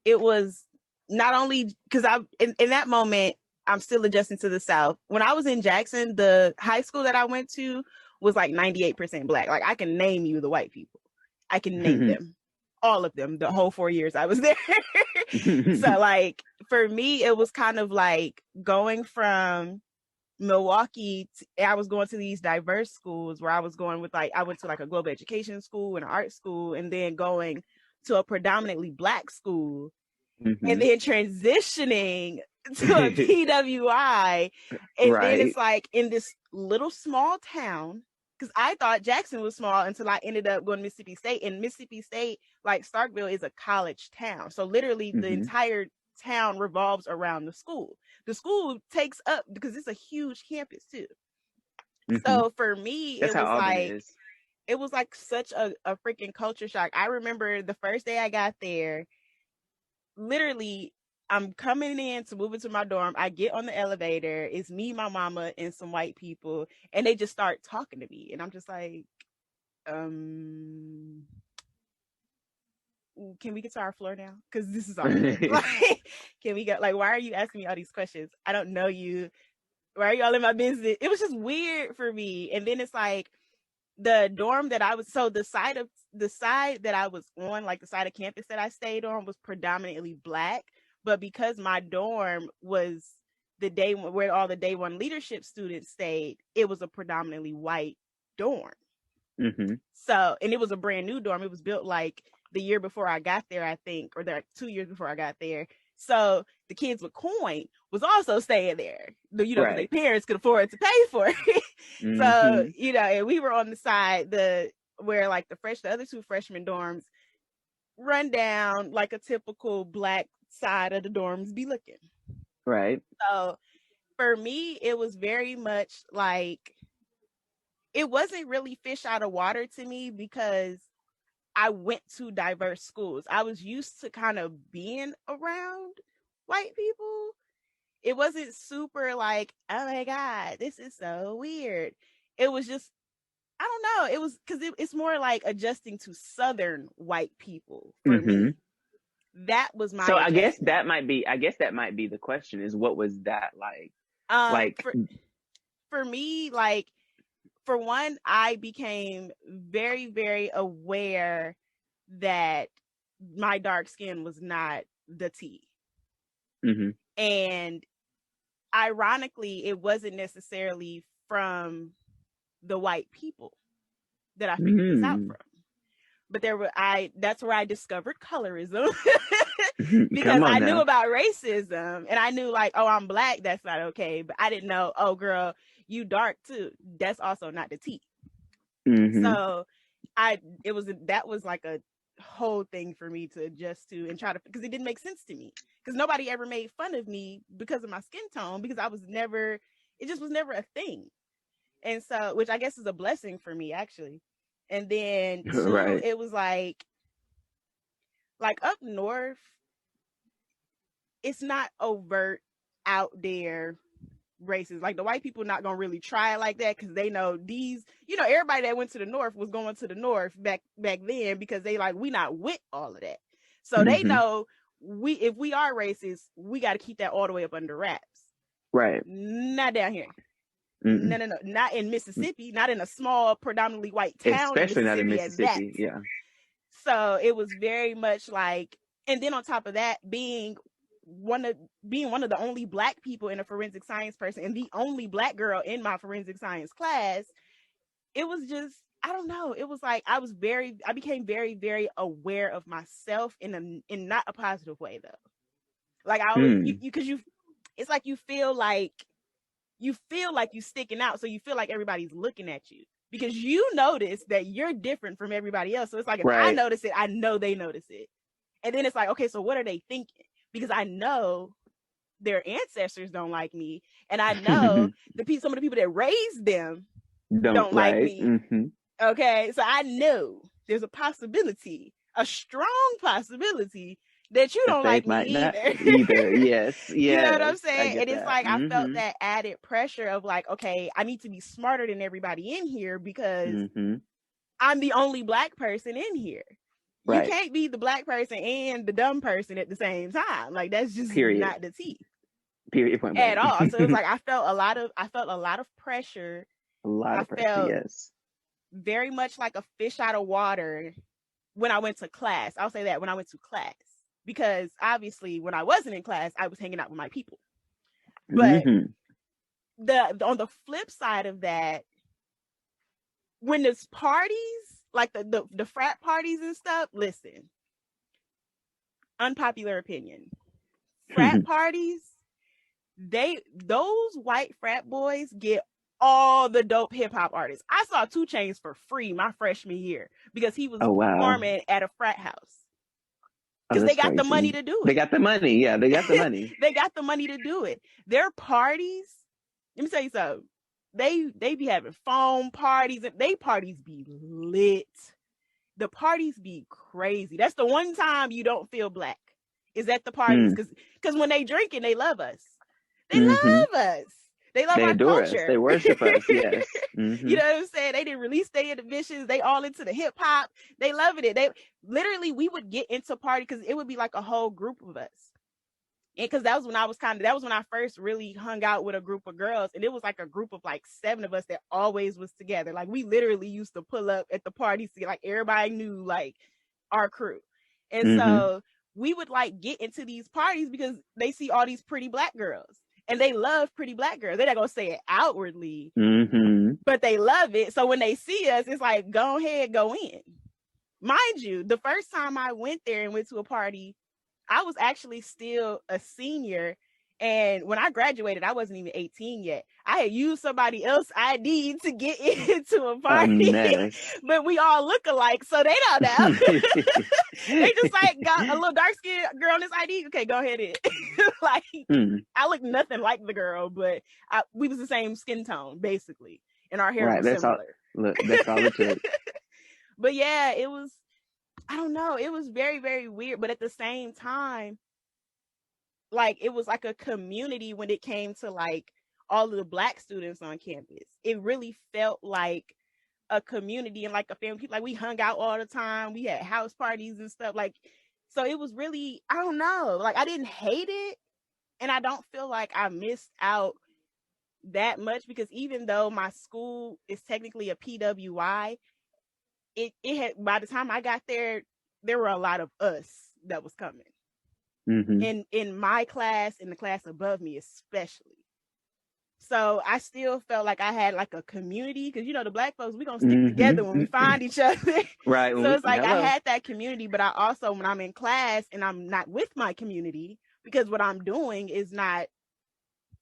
it was not only because in that moment, I'm still adjusting to the South. When I was in Jackson, the high school that I went to was like 98% Black. Like, I can name you the white people. I can name them, all of them, the whole 4 years I was there. So like, for me, it was kind of like going from Milwaukee, I was going to these diverse schools where I was going with I went to like a global education school and an art school, and then going to a predominantly Black school, and then transitioning to a PWI, and then it's like in this little small town, because I thought Jackson was small until I ended up going to Mississippi State, and Mississippi State, like Starkville, is a college town, so literally the entire town revolves around the school. The school takes up, because it's a huge campus too. So for me, it was like such a freaking culture shock. I remember the first day I got there, literally, I'm coming in to move into my dorm. I get on the elevator. It's me, my mama, and some white people, and they just start talking to me, and I'm just like, can we get to our floor now? Because this is awkward. Like, can we go? Like, why are you asking me all these questions? I don't know you. Why are you all in my business? It was just weird for me. And then it's like the dorm that I was, so the side that I was on, like the side of campus that I stayed on, was predominantly Black. But because my dorm was the day where all the day one leadership students stayed, it was a predominantly white dorm. So, and it was a brand new dorm. It was built like the year before I got there, I think, or 2 years before I got there. So the kids with coin was also staying there, because their parents could afford to pay for it. So, and we were on the side where like the other two freshman dorms run down like a typical Black side of the dorms be looking. Right. So for me, it was very much like, it wasn't really fish out of water to me because I went to diverse schools. I was used to kind of being around white people. It wasn't super like, oh my God, this is so weird. It was just, I don't know. It was because it's more like adjusting to Southern white people for me. That was my. So I guess that might be the question, is what was that like? For me, like, for one, I became very, very aware that my dark skin was not the tea. And ironically, it wasn't necessarily from the white people that I figured this out from. But that's where I discovered colorism. Because I knew about racism, and I knew like, oh, I'm Black, that's not okay. But I didn't know, oh girl, you dark too, that's also not the tea. So that was like a whole thing for me to adjust to and try to, because it didn't make sense to me, because nobody ever made fun of me because of my skin tone, because it just was never a thing. And so, which I guess is a blessing for me actually. And then two, Right. it was like up north, it's not overt out there racist. Like the white people not gonna really try it like that, because they know these, everybody that went to the north was going to the north back then, because they like, we not with all of that. So they know if we are racist, we got to keep that all the way up under wraps. Right. Not down here. No, not in Mississippi, not in a small predominantly white town, especially not in Mississippi. Yeah. So it was very much like, and then on top of that, being one of the only Black people in a forensic science person and the only Black girl in my forensic science class, it was just, I don't know, it was like I became very, very aware of myself in not a positive way though. Like I always, because it's like you feel like you're sticking out, so you feel like everybody's looking at you, because you notice that you're different from everybody else. So it's like, if I notice it, I know they notice it. And then it's like, okay, so what are they thinking? Because I know their ancestors don't like me, and I know some of the people that raised them don't like me. Okay, so I know there's a possibility, a strong possibility, that you don't like me either. Yes. You know what I'm saying? And it's like, I felt that added pressure of like, okay, I need to be smarter than everybody in here, because I'm the only Black person in here. Right. You can't be the Black person and the dumb person at the same time. Like, that's just not the tea. Period. Point at all. So it's like I felt a lot of pressure. Yes. Very much like a fish out of water when I went to class. I'll say that, when I went to class. Because obviously when I wasn't in class, I was hanging out with my people. But on the flip side of that, when there's parties, like the frat parties and stuff, listen, unpopular opinion, frat parties, those white frat boys get all the dope hip hop artists. I saw 2 Chainz for free my freshman year because he was performing at a frat house. Because they got the money to do it. They got the money. Yeah, they got the money. They got the money to do it. Their parties, let me tell you something. They be having foam parties, and they parties be lit. The parties be crazy. That's the one time you don't feel Black, is at the parties. Because when they drinking, they love us. They love us. They love our culture. Us. They worship us. Yes. You know what I'm saying? They didn't release their inhibitions. They all into the hip hop. They loving it. They literally, we would get into party because it would be like a whole group of us. And because that was when I first really hung out with a group of girls, and it was like a group of like 7 of us that always was together. Like we literally used to pull up at the parties to like everybody knew like our crew. And so we would like get into these parties because they see all these pretty Black girls. And they love pretty Black girls. They're not going to say it outwardly, but they love it. So when they see us, it's like, go ahead, go in. Mind you, the first time I went there and went to a party, I was actually still a senior. And when I graduated, I wasn't even 18 yet. I had used somebody else's ID to get into a party, but we all look alike, so they don't know. They just like got a little dark-skinned girl on this ID. Okay, go ahead in. Like, I look nothing like the girl, but we was the same skin tone, basically, and our hair was similar. That's all it took. But yeah, it was, I don't know, it was very, very weird, but at the same time, like it was like a community when it came to like all of the Black students on campus. It really felt like a community and like a family. People, like we hung out all the time. We had house parties and stuff. Like, so it was really, I don't know, like I didn't hate it, and I don't feel like I missed out that much, because even though my school is technically a PWI, it had, by the time I got there were a lot of us that was coming. In my class, in the class above me especially. So I still felt like I had like a community, because you know the Black folks, we gonna stick together when we find each other. Right. So it's like I had that community, but I also, when I'm in class and I'm not with my community, because what I'm doing is not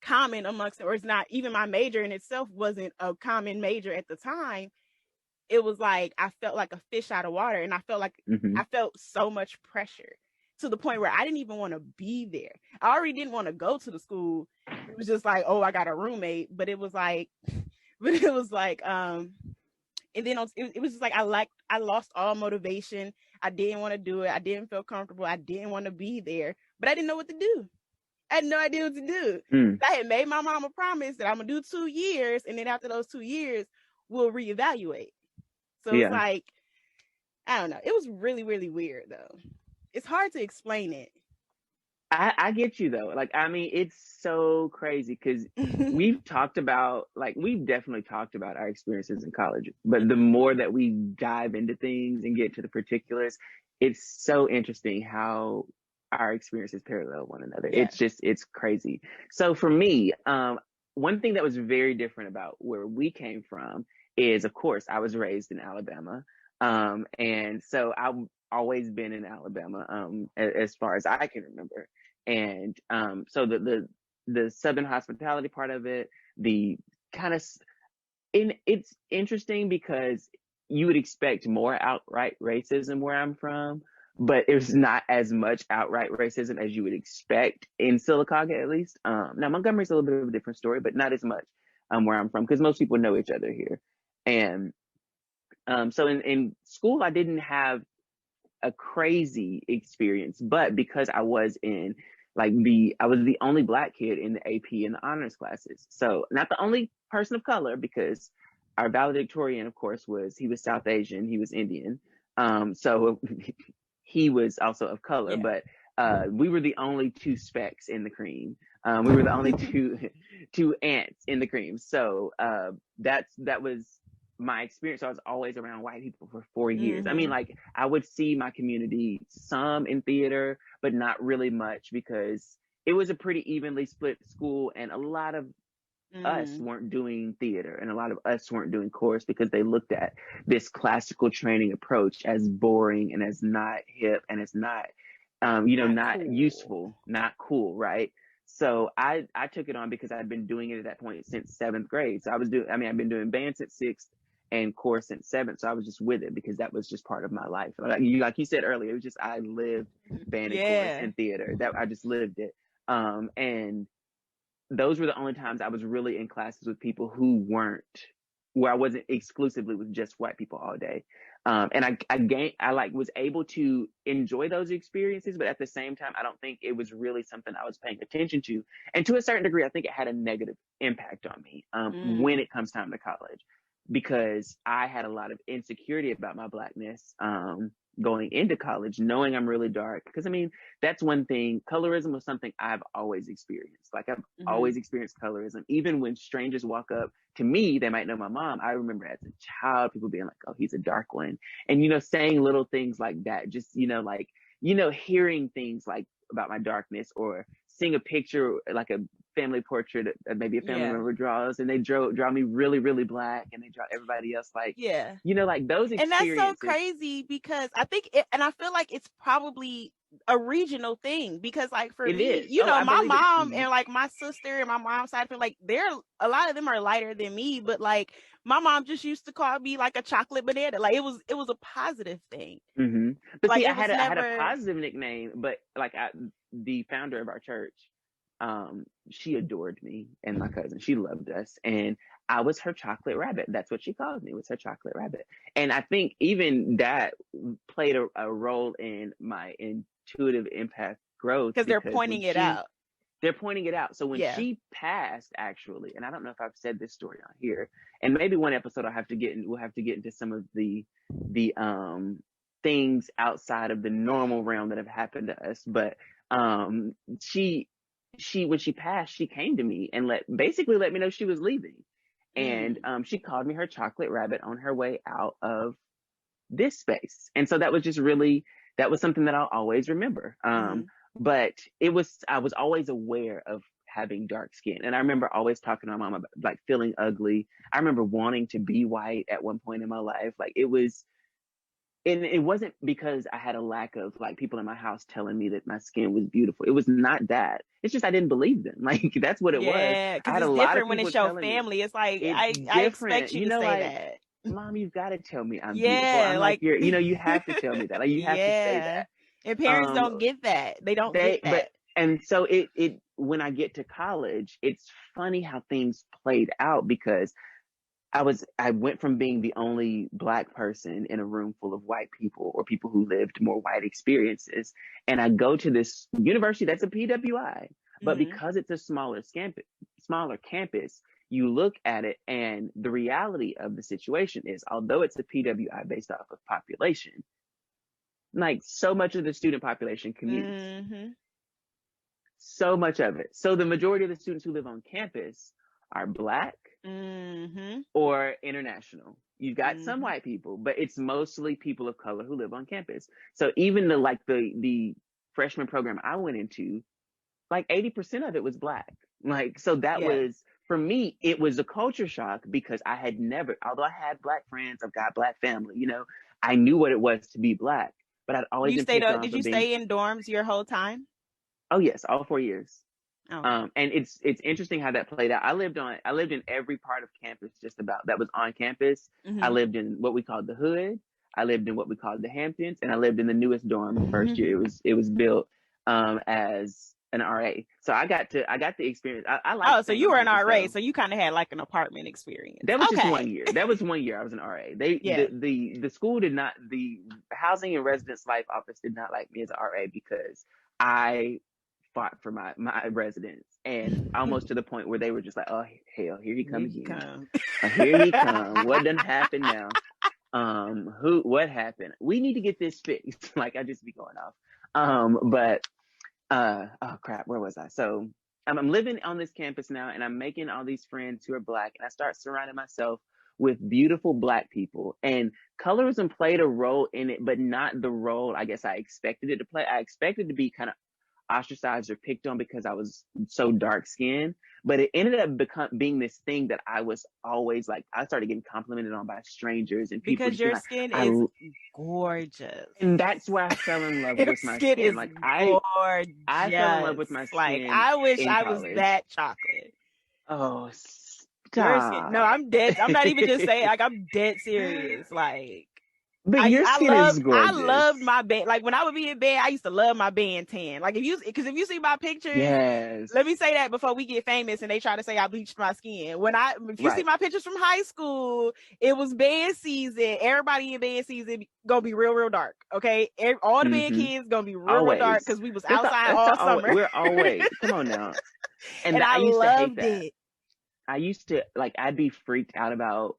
common amongst, or it's not even, my major in itself wasn't a common major at the time, it was like I felt like a fish out of water, and I felt like I felt so much pressure to the point where I didn't even want to be there. I already didn't want to go to the school. It was just like, oh, I got a roommate, but it was like, and then it was just like I lost all motivation. I didn't want to do it. I didn't feel comfortable. I didn't want to be there, but I didn't know what to do. I had no idea what to do. I had made my mom a promise that I'm gonna do 2 years, and then after those 2 years, we'll reevaluate. So it's like, I don't know. It was really, really weird though. It's hard to explain it. I get you though. Like, I mean, it's so crazy because we've definitely talked about our experiences in college, but the more that we dive into things and get to the particulars, it's so interesting how our experiences parallel one another. Yeah. It's crazy. So for me, one thing that was very different about where we came from is, of course, I was raised in Alabama. And so I've always been in Alabama, as far as I can remember. And so the Southern hospitality part of it, the kind of, it's interesting because you would expect more outright racism where I'm from, but it was not as much outright racism as you would expect in Sylacauga, at least. Now Montgomery's a little bit of a different story, but not as much where I'm from, because most people know each other here. And so in school, I didn't have a crazy experience, but because I was in I was the only Black kid in the AP and the honors classes. So not the only person of color, because our valedictorian, of course, he was South Asian, he was Indian. So he was also of color, but we were the only 2 specks in the cream. We were the only two ants in the cream. So that was my experience. So I was always around white people for 4 years. I mean, like, I would see my community some in theater, but not really much, because it was a pretty evenly split school, and a lot of us weren't doing theater, and a lot of us weren't doing chorus, because they looked at this classical training approach as boring and as not hip and as not not cool. Useful, not cool, right? So I took it on because I'd been doing it at that point since 7th grade. So I've been doing band since 6th and chorus since 7th. So I was just with it because that was just part of my life. Like you said earlier, it was just, I lived band and chorus and theater. That I just lived it. And those were the only times I was really in classes with people where I wasn't exclusively with just white people all day. And I was able to enjoy those experiences, but at the same time, I don't think it was really something I was paying attention to. And to a certain degree, I think it had a negative impact on me when it comes time to college, because I had a lot of insecurity about my Blackness going into college, knowing I'm really dark. Because I mean, that's one thing. Colorism was something I've always experienced. Like, I've always experienced colorism. Even when strangers walk up to me, they might know my mom. I remember as a child, people being like, "Oh, he's a dark one," and saying little things like that. Just hearing things like about my darkness, or seeing a picture, like a family portrait that maybe a family member draws, and they draw me really, really Black, and they draw everybody else like like those experiences. And that's so crazy, because I think and I feel like it's probably a regional thing, because like for me, my mom and like my sister and my mom's side, like a lot of them are lighter than me, but like my mom just used to call me like a chocolate banana. Like it was a positive thing. But like, see, I had a positive nickname, but like the founder of our church, she adored me and my cousin. She loved us, and I was her chocolate rabbit. That's what she called me, was her chocolate rabbit. And I think even that played a role in my intuitive empath growth, because they're pointing it out. They're pointing it out. So when she passed, actually, and I don't know if I've said this story on here, and maybe one episode we'll have to get into some of the things outside of the normal realm that have happened to us. But she when she passed, she came to me and basically let me know she was leaving. And she called me her chocolate rabbit on her way out of this space. And so that was something that I'll always remember. But I was always aware of having dark skin. And I remember always talking to my mom about like feeling ugly. I remember wanting to be white at one point in my life. Like it wasn't because I had a lack of like people in my house telling me that my skin was beautiful. It was not that. It's just I didn't believe them. Like that's what it was. Yeah, because it's different when it's your family. It's like I expect you to say that. Mom, you've got to tell me I'm beautiful. Yeah, I'm like, like you have to tell me that. Like, you have to say yeah. that. And parents don't get that. They don't get that. And so it when I get to college, it's funny how things played out, because I went from being the only Black person in a room full of white people, or people who lived more white experiences, and I go to this university that's a PWI, but because it's a smaller campus, you look at it, and the reality of the situation is, although it's a PWI based off of population, like, so much of the student population commutes. So much of it. So the majority of the students who live on campus are Black or international. You've got some white people, but it's mostly people of color who live on campus. So even the freshman program I went into, like 80% of it was Black. Like, so that was, for me, it was a culture shock, because I had never, although I had Black friends, I've got Black family, I knew what it was to be Black, but I'd always been picked on Did for you being. stay in dorms your whole time? Oh yes, all 4 years. Oh. And it's interesting how that played out. I lived in every part of campus, just about, that was on campus. I lived in what we called the hood. I lived in what we called the Hamptons, and I lived in the newest dorm the first year it was built as an RA. So I got the experience. I like. Oh, so you were an RA, so you kind of had like an apartment experience. That was just 1 year. That was 1 year I was an RA. The school did not, the housing and residence life office did not like me as an RA, because I fought for my residence, and almost to the point where they were just like, oh hell, here he comes again. Here he comes. What done happened now? What happened? We need to get this fixed. Like, I just be going off. But oh crap, where was I? So I'm living on this campus now, and I'm making all these friends who are Black, and I start surrounding myself with beautiful Black people, and colorism played a role in it, but not the role I guess I expected it to play. I expected to be kind of ostracized or picked on because I was so dark skinned, but it ended up being this thing that I was always like, I started getting complimented on by strangers and people, because your skin is gorgeous, and that's why I fell in love with my skin. Like, I fell in love with my skin. Like, I wish I was that chocolate. Oh, stop. No, I'm dead. I'm not even just saying, like, I'm dead serious. Like, but your skin is gorgeous. I loved my band. Like, when I would be in bed, I used to love my band tan. Like, because if you see my pictures, let me say that before we get famous and they try to say I bleached my skin. If you see my pictures from high school, it was band season. Everybody in band season gonna be real, real dark. Okay, all the band kids gonna be real, real dark, because we was outside all summer. We're always come on now, and I used to hate that. I used to, like, I'd be freaked out about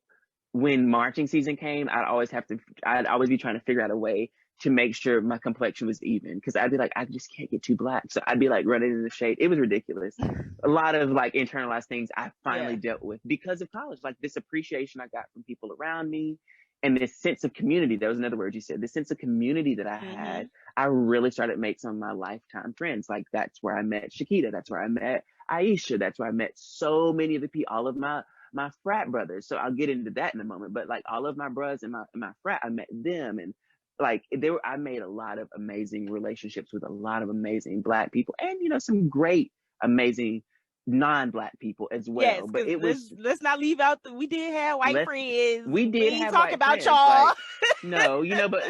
when marching season came. I'd always be trying to figure out a way to make sure my complexion was even, because I'd be like, I just can't get too Black. So I'd be like running in the shade. It was ridiculous. A lot of like internalized things I finally dealt with because of college, like this appreciation I got from people around me, and this sense of community. That was another word you said. The sense of community that I had. I really started to make some of my lifetime friends. Like, that's where I met Shakita. That's where I met Aisha. That's where I met so many of the people, all of my frat brothers. So I'll get into that in a moment. But like, all of my brothers in my frat, I met them, and like I made a lot of amazing relationships with a lot of amazing Black people, and some great, amazing non-Black people as well. Yes, but let's not leave out we did have white friends. We did talk about friends, y'all. like, no, but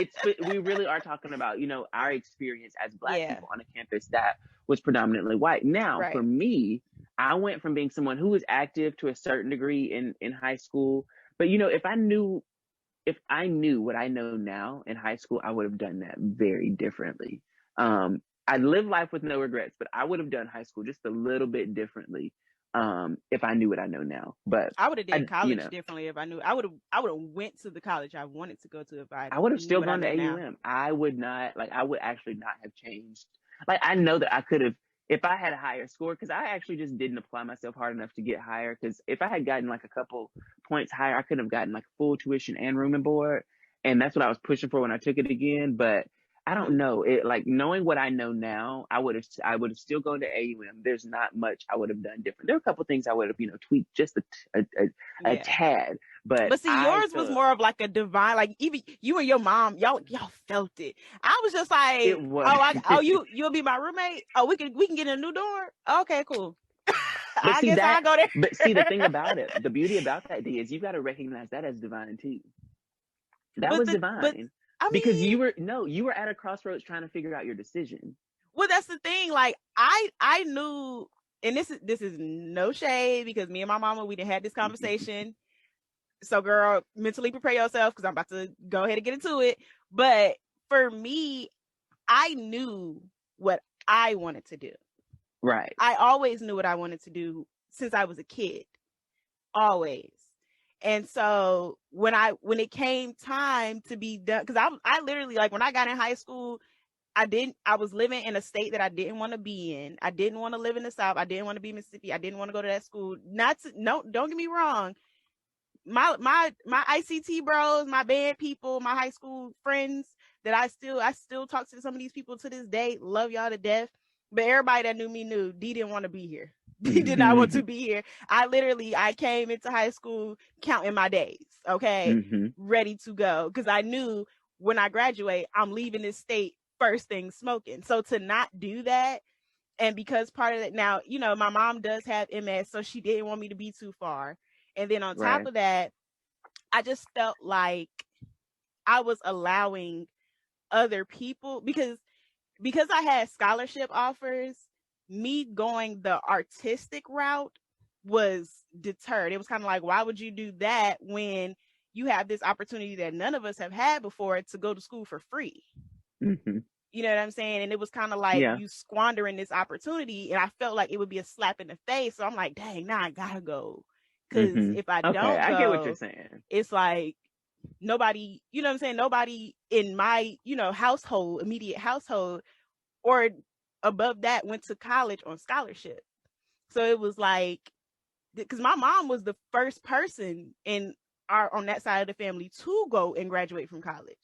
we really are talking about our experience as Black people on a campus that was predominantly white. Now, for me, I went from being someone who was active to a certain degree in high school, but if I knew what I know now in high school, I would have done that very differently. I live life with no regrets, but I would have done high school just a little bit differently if I knew what I know now. But I would have done college differently if I knew. I would have went to the college I wanted to go to if I would have still gone to AUM. Now. I would not, like, I would actually not have changed. Like, I know that I could have, if I had a higher score, because I actually just didn't apply myself hard enough to get higher. Because if I had gotten like a couple points higher, I could have gotten like full tuition and room and board. And that's what I was pushing for when I took it again. But I don't know. It, like, knowing what I know now, I would have still gone to AUM. There's not much I would have done different. There are a couple things I would have, tweaked just a tad. But see, yours was more of like a divine, like, even you and your mom, y'all felt it. I was just like, you'll be my roommate. Oh, we can get in a new dorm. Okay, cool. But I see guess I'll that, go there. but see the thing about it, the beauty about that, D, is you got to recognize that as divine too. That was But divine I because mean, you were at a crossroads trying to figure out your decision. well, that's the thing. Like I knew, and this is no shade because me and my mama we done had this conversation. So, girl, mentally prepare yourself because I'm about to go ahead and get into it. But for me, I knew what I wanted to do. Right. I always knew what I wanted to do since I was a kid, always. And so when it came time to be done, because I literally, like, when I got in high school, I was living in a state that I didn't want to be in. I didn't want to live in the South. I didn't want to be in Mississippi. I didn't want to go to that school. No, don't get me wrong. My ICT bros, my band people, my high school friends that I still talk to some of these people to this day. Love y'all to death. But everybody that knew me knew D didn't want to be here. D did not want to be here. I came into high school counting my days, okay, ready to go, because I knew when I graduate, I'm leaving this state first thing smoking. So to not do that, and because part of it now, my mom does have MS, so she didn't want me to be too far. And then on top Right. of that, I just felt like I was allowing other people, because I had scholarship offers, me going the artistic route was deterred. It was kind of like, why would you do that when you have this opportunity that none of us have had before to go to school for free? You know what I'm saying? And it was kind of like you squandering this opportunity. And I felt like it would be a slap in the face. So I'm like, dang, now I gotta go. Because if I don't go, I get what you're saying. It's like nobody, you know what I'm saying? Nobody in my, household, immediate household, or above that went to college on scholarship. So it was like, because my mom was the first person on that side of the family to go and graduate from college.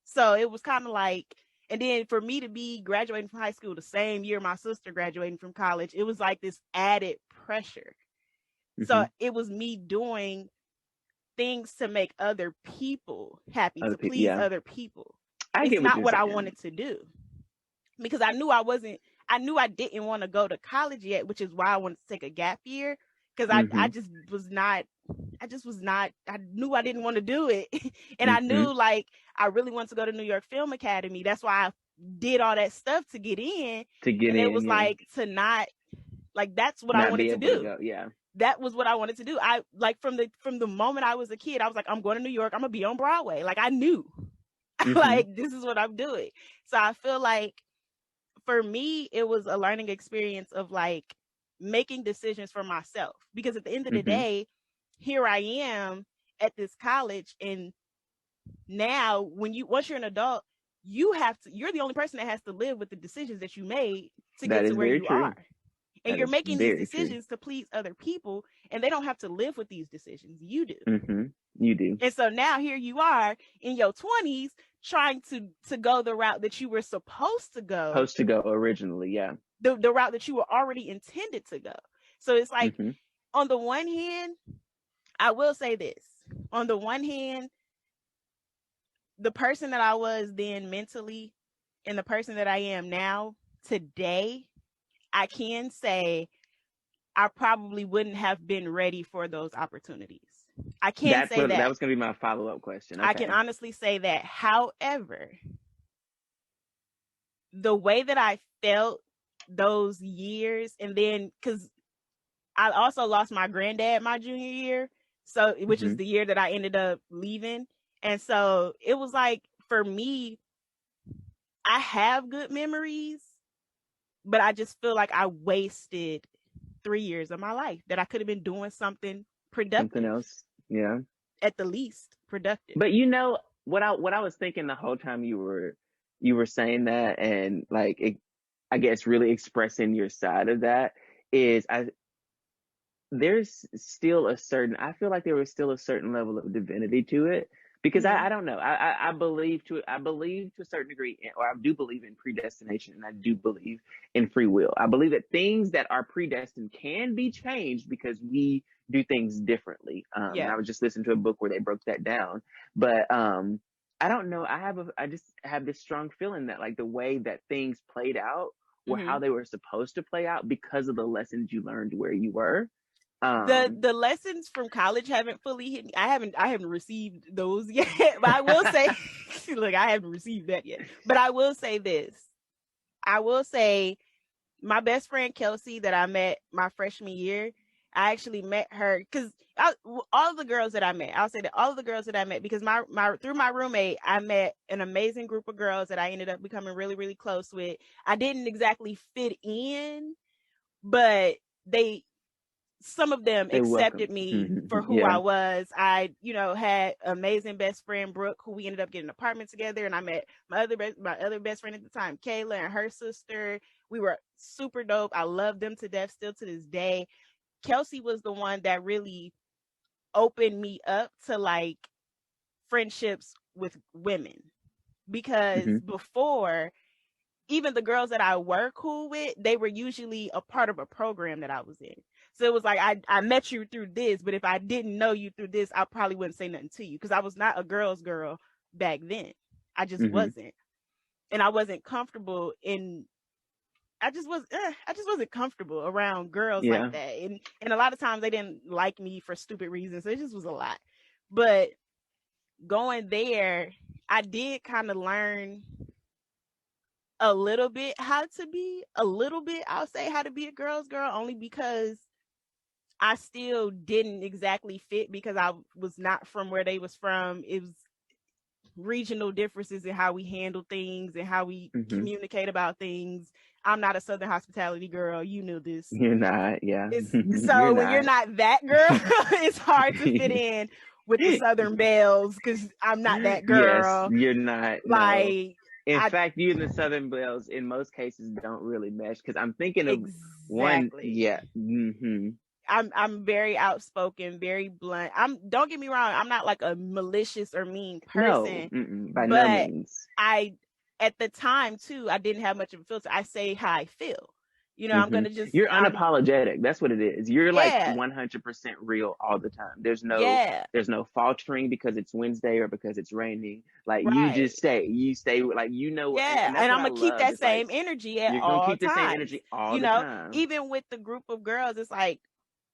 So it was kind of like, and then for me to be graduating from high school the same year my sister graduating from college, it was like this added pressure. So it was me doing things to make other people happy, to please other people. It's not what I wanted to do, because I knew I didn't want to go to college yet, which is why I wanted to take a gap year, because I knew I didn't want to do it. And I knew, like, I really wanted to go to New York Film Academy. That's why I did all that stuff to get in. It was like, to not, like, that's what I wanted to do. That was what I wanted to do. I, like, from the moment I was a kid, I was like, I'm going to New York. I'm gonna be on Broadway. Like, I knew, like, this is what I'm doing. So I feel like for me, it was a learning experience of, like, making decisions for myself, because at the end of the day, here I am at this college, and now once you're an adult, you're the only person that has to live with the decisions that you made to get to where you are. And you're making these decisions to please other people, and they don't have to live with these decisions. You do. You do. And so now here you are in your 20s trying to go the route that you were supposed to go. Originally, yeah. The route that you were already intended to go. So it's like, on the one hand, I will say this. On the one hand, the person that I was then mentally and the person that I am now today, I can say I probably wouldn't have been ready for those opportunities. I can say that. That was going to be my follow-up question. Okay. I can honestly say that. However, the way that I felt those years, and then because I also lost my granddad my junior year, so which is the year that I ended up leaving. And so it was like, for me, I have good memories, but I just feel like I wasted 3 years of my life that I could have been doing something productive. Something else. Yeah. At the least productive. But what I was thinking the whole time you were saying that, and like I guess really expressing your side of that, is there's still I feel like there was still a certain level of divinity to it, because I don't know. I believe to a certain degree, or I do believe in predestination, and I do believe in free will. I believe that things that are predestined can be changed because we do things differently. And I was just listening to a book where they broke that down. But I don't know. I just have this strong feeling that, like, the way that things played out were how they were supposed to play out because of the lessons you learned where you were. The lessons from college haven't fully hit me. I haven't received those yet, but I will say, look, I haven't received that yet. But I will say this. I will say my best friend Kelsey that I met my freshman year, I actually met her because all of the girls that I met, I'll say that all of the girls that I met, because through my roommate, I met an amazing group of girls that I ended up becoming really, really close with. I didn't exactly fit in, but some of them accepted me for who I was. I, had amazing best friend Brooke, who we ended up getting an apartment together, and I met my other best friend at the time, Kayla, and her sister. We were super dope. I love them to death still to this day. Kelsey was the one that really opened me up to like friendships with women, because before, even the girls that I were cool with, they were usually a part of a program that I was in. So it was like, I met you through this, but if I didn't know you through this, I probably wouldn't say nothing to you, because I was not a girl's girl back then. I just wasn't. And I wasn't comfortable I just wasn't comfortable around girls like that. And a lot of times they didn't like me for stupid reasons. So it just was a lot. But going there, I did kind of learn a little bit how to be a girl's girl, only because I still didn't exactly fit, because I was not from where they was from. It was regional differences in how we handle things and how we communicate about things. I'm not a Southern hospitality girl. You knew this. You're not, yeah. So when you're not that girl, it's hard to fit in with the Southern belles, because I'm not that girl. Yes, you're not. Like, no. In fact, you and the Southern belles in most cases don't really mesh, because I'm thinking of one. Yeah. I'm very outspoken, very blunt. Don't get me wrong, I'm not like a malicious or mean person. No, by no means. At the time too, I didn't have much of a filter. I say how I feel. I'm gonna just. You're unapologetic. That's what it is. You're like 100% real all the time. There's no faltering because it's Wednesday or because it's raining. Like you just stay like and I'm gonna keep that same energy at all times. You're gonna keep the same energy all the time. Even with the group of girls, it's like,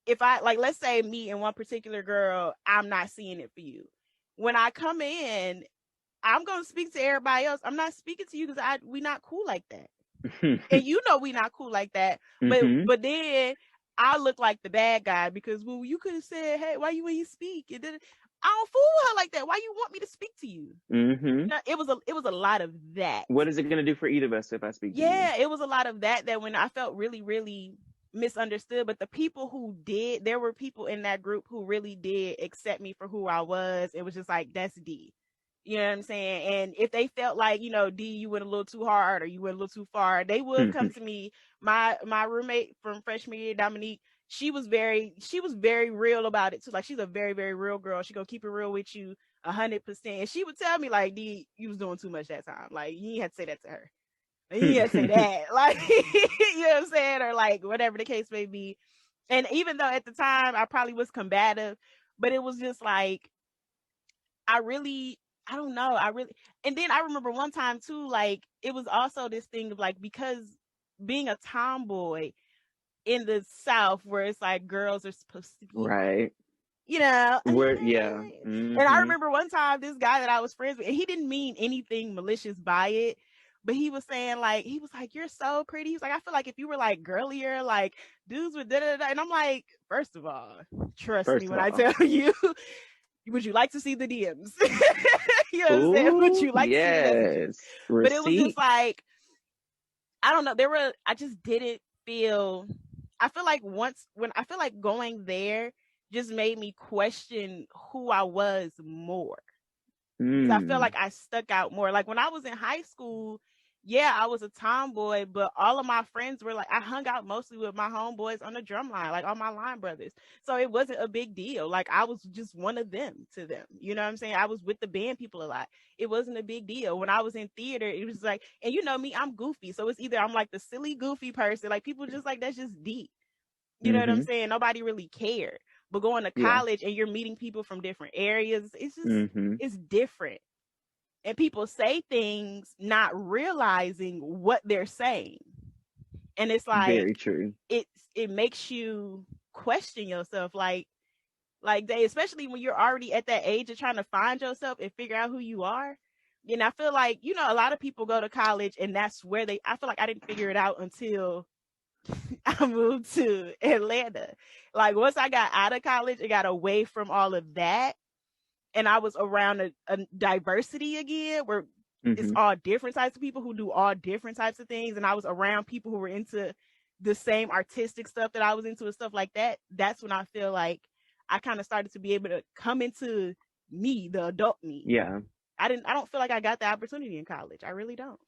if I, like, let's say me and one particular girl, I'm not seeing it for you. When I come in, I'm going to speak to everybody else. I'm not speaking to you because we not cool like that. And we not cool like that. But then I look like the bad guy, because, well, you could have said, hey, why you ain't speak? And then I don't fool her like that. Why you want me to speak to you? It was a lot of that. What is it going to do for either of us if I speak to you? Yeah, it was a lot of that when I felt really, really misunderstood. But the people who did, there were people in that group who really did accept me for who I was. It was just like, that's D. You know what I'm saying? And if they felt like, D, you went a little too hard or you went a little too far, they would come to me. My roommate from freshman year, Dominique, she was very real about it too. Like, she's a very, very real girl. She gonna keep it real with you 100%. And she would tell me, like, D, you was doing too much that time. Like, you ain't had to say that to her. You had to say that. Like, you know what I'm saying? Or like, whatever the case may be. And even though at the time I probably was combative, but it was just like, I don't know. And then I remember one time too, like, it was also this thing of like, because being a tomboy in the South, where it's like girls are supposed to be right. And I remember one time this guy that I was friends with, and he didn't mean anything malicious by it, but he was saying, like, you're so pretty. He was like, I feel like if you were like girlier, like dudes would da-da-da. And I'm like, first of all, trust me when I tell you, would you like to see the DMs? You know what I'm saying? Would you like to see the DMs? But it was just like, I don't know. I just didn't feel, I feel like going there just made me question who I was more. I feel like I stuck out more. Like when I was in high school, I was a tomboy, but all of my friends were like, I hung out mostly with my homeboys on the drum line, like all my line brothers. So it wasn't a big deal. Like I was just one of them to them. You know what I'm saying? I was with the band people a lot. It wasn't a big deal. When I was in theater, it was like, and you know me, I'm goofy. So it's either I'm like the silly, goofy person, like people just like, that's just deep. You know what I'm saying? Nobody really cared. But going to college and you're meeting people from different areas, it's just, it's different. And people say things not realizing what they're saying. And it's like, Very true. it makes you question yourself, like they, especially when you're already at that age of trying to find yourself and figure out who you are. And I feel like, a lot of people go to college and that's where I feel like I didn't figure it out until I moved to Atlanta. Like once I got out of college and got away from all of that, and I was around a diversity again, where it's all different types of people who do all different types of things, and I was around people who were into the same artistic stuff that I was into and stuff like that. That's when I feel like I kind of started to be able to come into me, the adult me. Yeah. I don't feel like I got the opportunity in college. I really don't.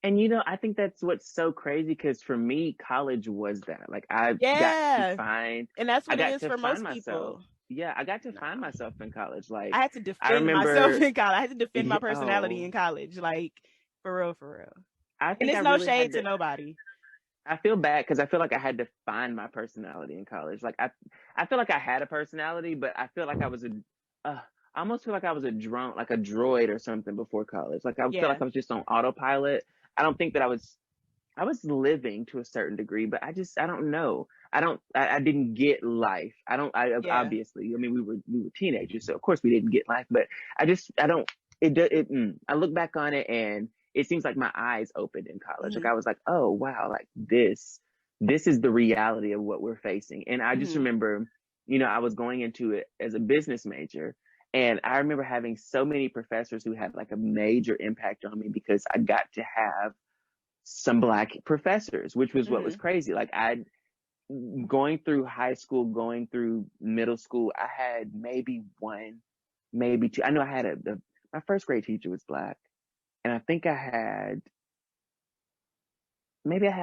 And I think that's what's so crazy, because for me, college was that. Like I got to find, and that's what I it got is to for find most myself. people. Yeah, I got to find myself in college. Like I had to defend myself in college. I had to defend my personality in college. Like for real. I think and it's I no really shade to nobody. I feel bad because I feel like I had to find my personality in college. Like I feel like I had a personality, but I feel like I was I almost feel like I was a drone, like a droid or something before college. Like I feel like I was just on autopilot. I don't think that I was living to a certain degree, but I don't know. I didn't get life. Obviously, I mean, we were teenagers, so of course we didn't get life, but I don't, I look back on it and it seems like my eyes opened in college. Like I was like, oh wow, like this is the reality of what we're facing. And I just remember, I was going into it as a business major, and I remember having so many professors who had like a major impact on me because I got to have some Black professors, which was what was crazy. Like going through high school, going through middle school, I had maybe one, maybe two. I know I had my first grade teacher was Black, and I think I had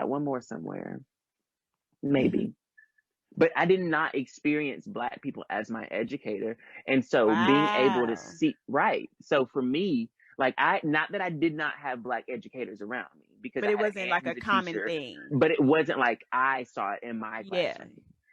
one more somewhere, maybe. But I did not experience Black people as my educator. And so being able to see, right. So for me, like not that I did not have Black educators around me, because but it wasn't like a common thing. But it wasn't like I saw it in my classroom.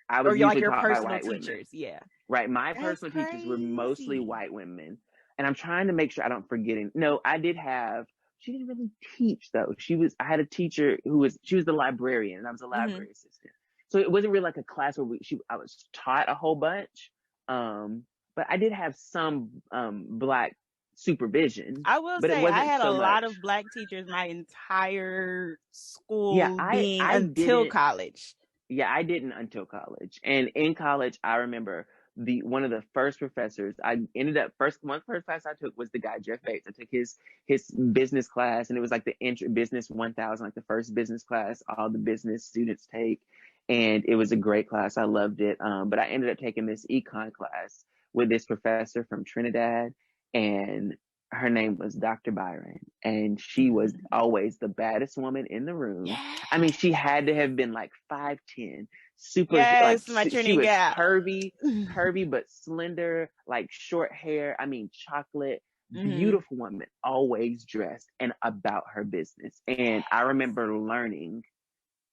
I was usually like your taught by personal white teachers. women. Yeah. Right. My personal teachers were mostly white women. And I'm trying to make sure I don't forget it. No, I did have, she didn't really teach though. I had a teacher she was the librarian, and I was a library assistant. So it wasn't really like a class where I was taught a whole bunch. But I did have some Black supervision. I will say I had a lot of Black teachers my entire school until college. Yeah, I didn't until college. And in college, I remember one of the first professors I ended up first class I took was the guy Jeff Bates. I took his business class, and it was like the business 1000, like the first business class all the business students take. And it was a great class. I loved it. But I ended up taking this econ class with this professor from Trinidad, and her name was Dr. Byron, and she was always the baddest woman in the room. Yeah. I mean, she had to have been like 5'10", super, like she was curvy, but slender, like short hair. I mean, chocolate, beautiful woman, always dressed and about her business. And I remember learning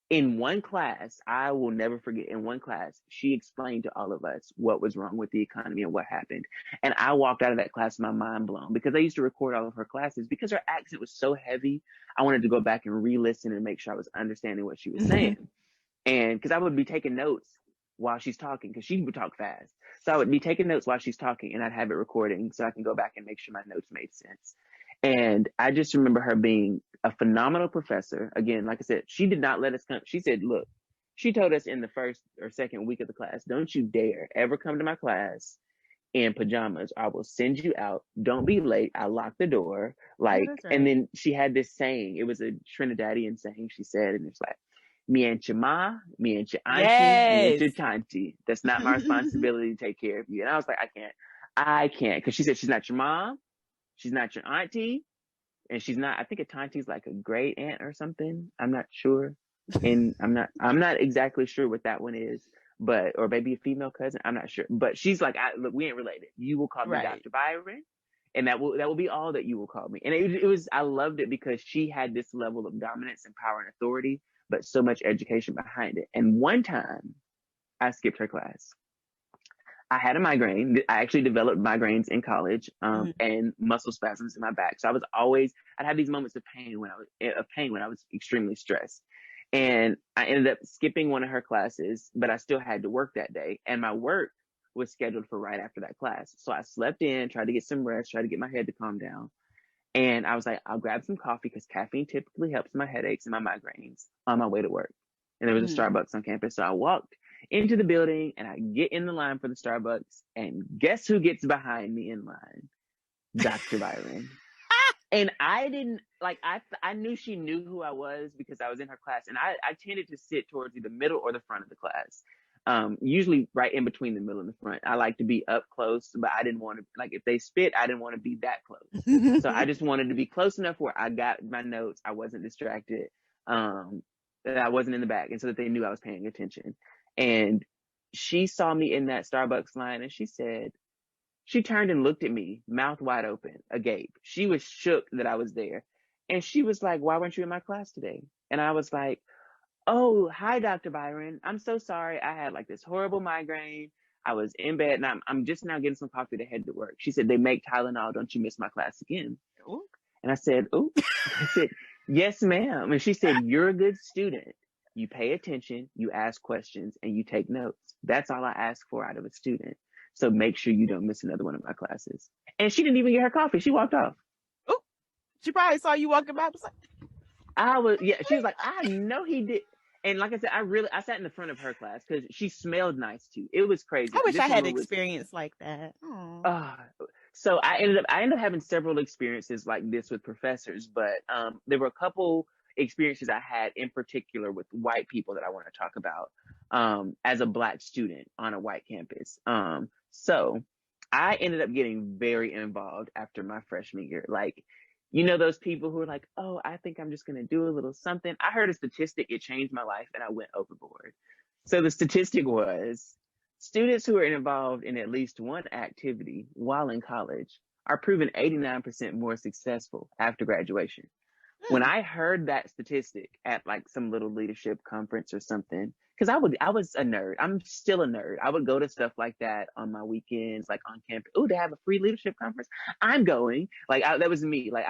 in one class, I will never forget, in one class, she explained to all of us what was wrong with the economy and what happened. And I walked out of that class, my mind blown, because I used to record all of her classes. Because her accent was so heavy, I wanted to go back and re-listen and make sure I was understanding what she was saying. And because I would be taking notes while she's talking, because she would talk fast. So I would be taking notes while she's talking, and I'd have it recording so I can go back and make sure my notes made sense. And I just remember her being a phenomenal professor. Again, like I said, she did not let us come. She said, look, she told us in the first or second week of the class, don't you dare ever come to my class in pajamas. I will send you out. Don't be late. I lock the door. Like, right. And then she had this saying, it was a Trinidadian saying she said, and it's like, me and your ma, me and your auntie, me and your tanti. That's not my responsibility to take care of you. And I was like, I can't. Because she said she's not your mom. She's not your auntie, and she's not, I think a tanti's like a great aunt or something. I'm not sure. And I'm not exactly sure what that one is, but, or maybe a female cousin. I'm not sure. But she's like, look, we ain't related. You will call me Dr. Byron, and that will be all that you will call me. And it was, I loved it because she had this level of dominance and power and authority, but so much education behind it. And one time I skipped her class. I had a migraine. I actually developed migraines in college, and muscle spasms in my back. So I'd have these moments of pain when I was extremely stressed. And I ended up skipping one of her classes, but I still had to work that day. And my work was scheduled for right after that class. So I slept in, tried to get some rest, tried to get my head to calm down. And I was like, I'll grab some coffee because caffeine typically helps my headaches and my migraines on my way to work. And there was a Starbucks on campus. So I walked into the building and I get in the line for the Starbucks. And guess who gets behind me in line? Dr. Byron. And I didn't like, I knew she knew who I was because I was in her class. And I tended to sit towards either middle or the front of the class. Usually right in between the middle and the front. I like to be up close, but I didn't want to, like, if they spit, I didn't want to be that close. So I just wanted to be close enough where I got my notes. I wasn't distracted. That I wasn't in the back, and so that they knew I was paying attention. And she saw me in that Starbucks line and she turned and looked at me, mouth wide open, agape. She was shook that I was there. And she was like, why weren't you in my class today? And I was like, oh, hi, Dr. Byron. I'm so sorry. I had like this horrible migraine. I was in bed and I'm just now getting some coffee to head to work. She said, they make Tylenol. Don't you miss my class again? Ooh. And I said, oh, I said, yes, ma'am. And she said, you're a good student. You pay attention, you ask questions, and you take notes. That's all I ask for out of a student. So make sure you don't miss another one of my classes. And she didn't even get her coffee. She walked off. Oh, she probably saw you walking by. She was like, I know he did. And like I said, I sat in the front of her class because she smelled nice too. It was crazy. I wish I had experience like that. So I ended up having several experiences like this with professors, but there were a couple experiences I had in particular with white people that I want to talk about as a Black student on a white campus. So I ended up getting very involved after my freshman year. Like, you know, those people who are like, oh, I think I'm just going to do a little something. I heard a statistic, it changed my life, and I went overboard. So the statistic was students who are involved in at least one activity while in college are proven 89% more successful after graduation. When I heard that statistic at like some little leadership conference or something, because I was a nerd. I'm still a nerd. I would go to stuff like that on my weekends, like on campus. Oh, they have a free leadership conference. I'm going. Like that was me. Like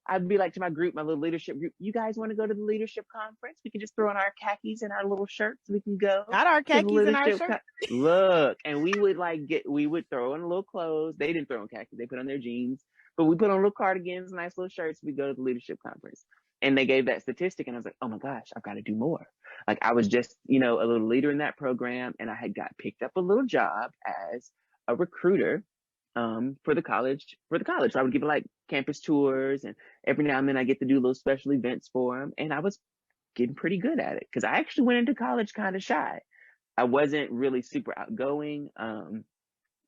I'd be like to my group, my little leadership group. You guys want to go to the leadership conference? We can just throw on our khakis and our little shirts. We can go. Not our khakis and our shirts. Look, and we would throw on a little clothes. They didn't throw on khakis. They put on their jeans. But we put on little cardigans, nice little shirts. We go to the leadership conference. And they gave that statistic, and I was like, oh my gosh, I've got to do more. Like I was just, a little leader in that program, and I had got picked up a little job as a recruiter for the college. So I would give like campus tours, and every now and then I get to do little special events for them. And I was getting pretty good at it because I actually went into college kind of shy. I wasn't really super outgoing.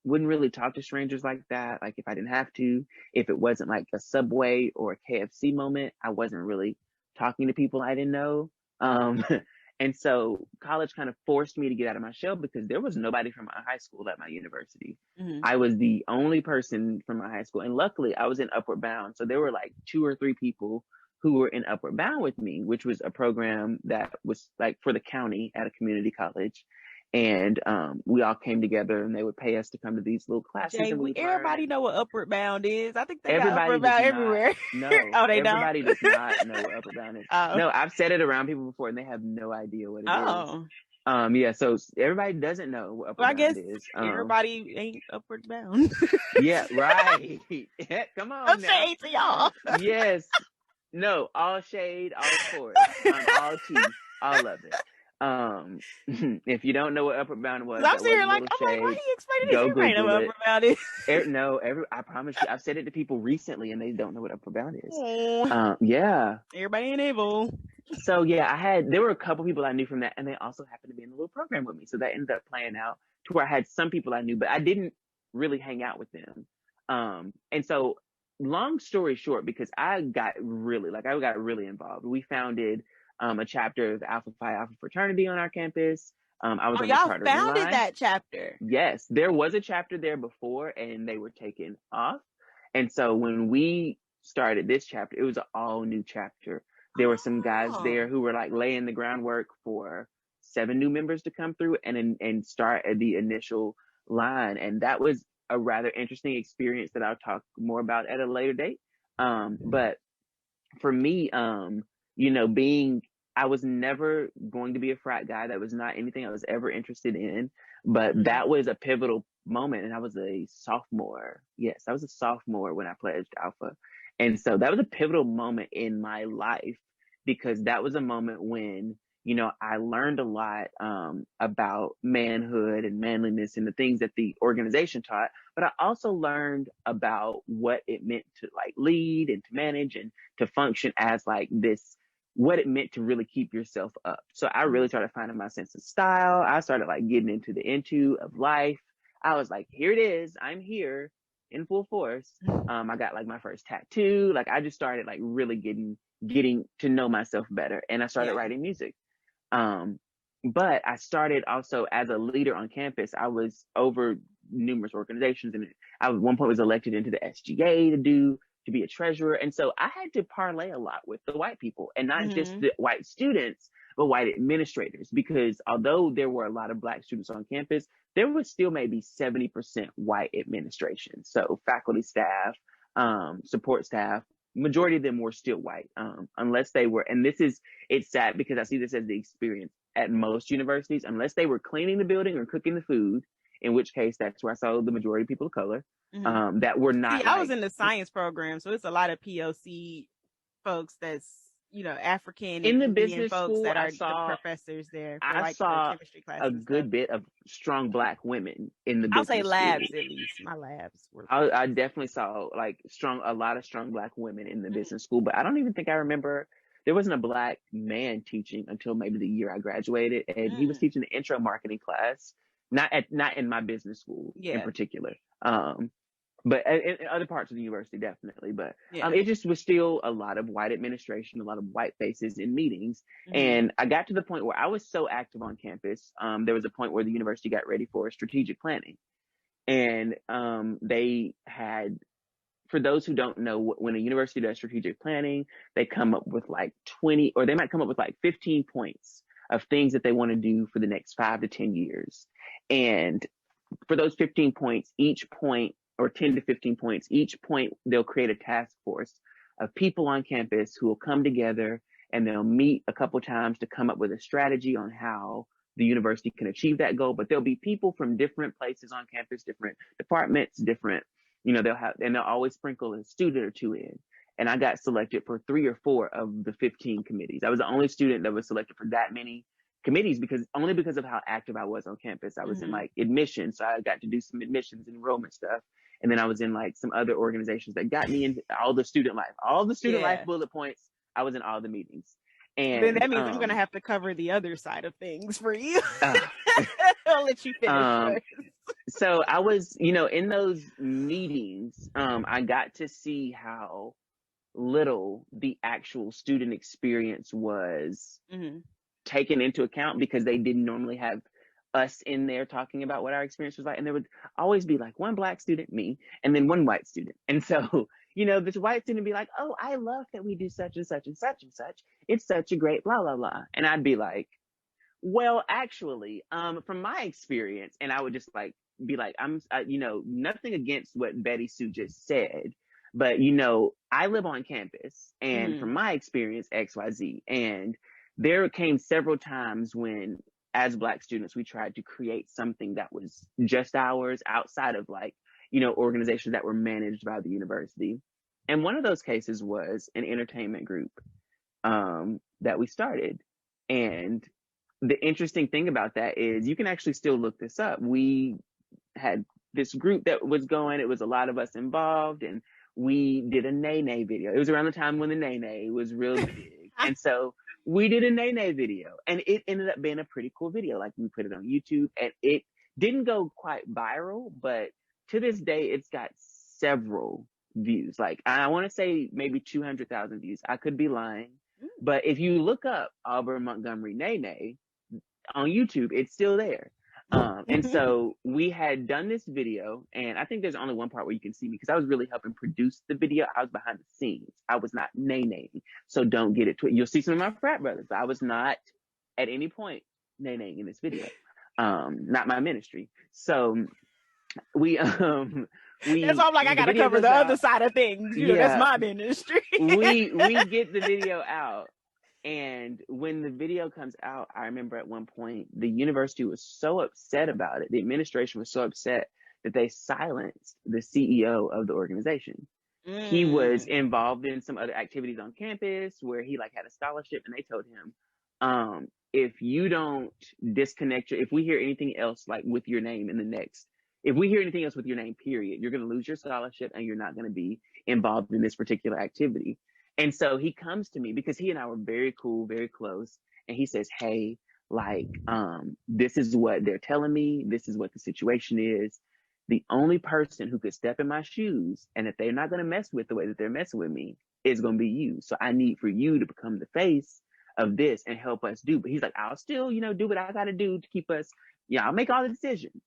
Wouldn't really talk to strangers like that. Like if I didn't have to, if it wasn't like a Subway or a KFC moment, I wasn't really talking to people I didn't know. And so college kind of forced me to get out of my shell because there was nobody from my high school at my university. Mm-hmm. I was the only person from my high school. And luckily I was in Upward Bound. So there were like 2 or 3 people who were in Upward Bound with me, which was a program that was like for the county at a community college. And we all came together, and they would pay us to come to these little classes. Jay, everybody know what Upward Bound is. I think they got Upward Bound everywhere. No, oh, they everybody does not know what Upward Bound is. No, I've said it around people before, and they have no idea what it is. Yeah, so everybody doesn't know what Upward Bound is. Everybody ain't Upward Bound. Yeah, right. Come on, no shade to y'all. Yes, no, all shade, all sports, all tea, all of it. If you don't know what Upward Bound was, I'm sitting here like, why are you explaining this? Everybody know what Upward Bound is. I promise you, I've said it to people recently, and they don't know what Upward Bound is. Yeah. Everybody ain't able. So yeah, there were a couple people I knew from that, and they also happened to be in the little program with me. So that ended up playing out to where I had some people I knew, but I didn't really hang out with them. And so long story short, because I got really involved. We founded a chapter of Alpha Phi Alpha fraternity on our campus. I was on y'all founded that chapter. Yes, there was a chapter there before, and they were taken off. And so when we started this chapter, it was an all new chapter. There were some guys there who were like laying the groundwork for 7 new members to come through and start at the initial line. And that was a rather interesting experience that I'll talk more about at a later date. But for me, being I was never going to be a frat guy. That was not anything I was ever interested in. But that was a pivotal moment. And I was a sophomore. Yes, I was a sophomore when I pledged Alpha. And so that was a pivotal moment in my life, because that was a moment when, you know, I learned a lot about manhood and manliness and the things that the organization taught. But I also learned about what it meant to like lead and to manage and to function as like this, what it meant to really keep yourself up. So I really started finding my sense of style. I started like getting into the into of life. I was like, here it is. I'm here in full force. I got like my first tattoo. Like I just started like really getting to know myself better. And I started writing music. But I started also as a leader on campus. I was over numerous organizations, and I at one point was elected into the SGA to be a treasurer. And so I had to parlay a lot with the white people, and not just the white students, but white administrators, because although there were a lot of Black students on campus, there was still maybe 70% white administration. So faculty, staff, support staff, majority of them were still white, unless they were, and it's sad because I see this as the experience at most universities, unless they were cleaning the building or cooking the food, in which case that's where I saw the majority of people of color, that were not. See, I was in the science program, so it's a lot of POC folks that's, you know, African in and the Indian business folks school. that are the professors there. For I like saw the chemistry class a good bit of strong Black women in the I'll business say school. labs at least. My labs were. I definitely saw like a lot of strong Black women in the business school, but I don't even think I remember. There wasn't a Black man teaching until maybe the year I graduated, and he was teaching the intro marketing class, not in my business school in particular, but in other parts of the university definitely. But it just was still a lot of white administration, a lot of white faces in meetings, and I got to the point where I was so active on campus. There was a point where the university got ready for strategic planning, and they had. For those who don't know, when a university does strategic planning, they come up with like 20, or they might come up with like 15 points of things that they want to do for the next 5 to 10 years. And for those 15 points, each point, or 10 to 15 points, each point, they'll create a task force of people on campus who will come together, and they'll meet a couple times to come up with a strategy on how the university can achieve that goal. But there'll be people from different places on campus, different departments, different, you know, they'll always sprinkle a student or two in. And I got selected for 3 or 4 of the 15 committees. I was the only student that was selected for that many committees, because of how active I was on campus. I was in like admissions, so I got to do some admissions and enrollment stuff. And then I was in like some other organizations that got me into all the student life bullet points. I was in all the meetings. And then that means I'm going to have to cover the other side of things for you. I'll let you finish. So I was, you know, in those meetings, I got to see how little the actual student experience was taken into account, because they didn't normally have us in there talking about what our experience was like. And there would always be like one Black student, me, and then one white student. And so, you know, this white student would be like, oh, I love that we do such and such and such and such. It's such a great blah, blah, blah. And I'd be like, well, actually, from my experience, and I would just like be like, you know, nothing against what Betty Sue just said, but, you know, I live on campus, and from my experience, XYZ. And there came several times when, as Black students, we tried to create something that was just ours, outside of like, you know, organizations that were managed by the university. And one of those cases was an entertainment group that we started. And the interesting thing about that is you can actually still look this up. We had this group that was going, it was a lot of us involved, and we did a Nay Nay video. It was around the time when the Nay Nay was real big. And so we did a Nay Nay video, and it ended up being a pretty cool video. Like, we put it on YouTube, and it didn't go quite viral, but to this day, it's got several views. Like, I want to say maybe 200,000 views. I could be lying. But if you look up Auburn Montgomery Nay Nay on YouTube, it's still there. And so we had done this video, and I think there's only one part where you can see me, because I was really helping produce the video. I was behind the scenes. I was not nay-nay, so don't get it twisted. You'll see some of my frat brothers, but I was not at any point nay-nay in this video. Not my ministry. So we that's why I'm like, I gotta cover the other side of things. You know, that's my ministry. we get the video out, And when the video comes out, I remember at one point, the university was so upset about it. The administration was so upset that they silenced the CEO of the organization. He was involved in some other activities on campus where he like had a scholarship, and they told him, if you don't disconnect if we hear anything else like with your name in the next, if we hear anything else with your name, period, you're going to lose your scholarship and you're not going to be involved in this particular activity. And so he comes to me because he and I were very cool, very close. And he says, hey, like, this is what they're telling me. This is what the situation is. The only person who could step in my shoes and that they're not going to mess with the way that they're messing with me is going to be you. So I need for you to become the face of this and help us do. But he's like, I'll still, do what I got to do to keep us, I'll make all the decisions.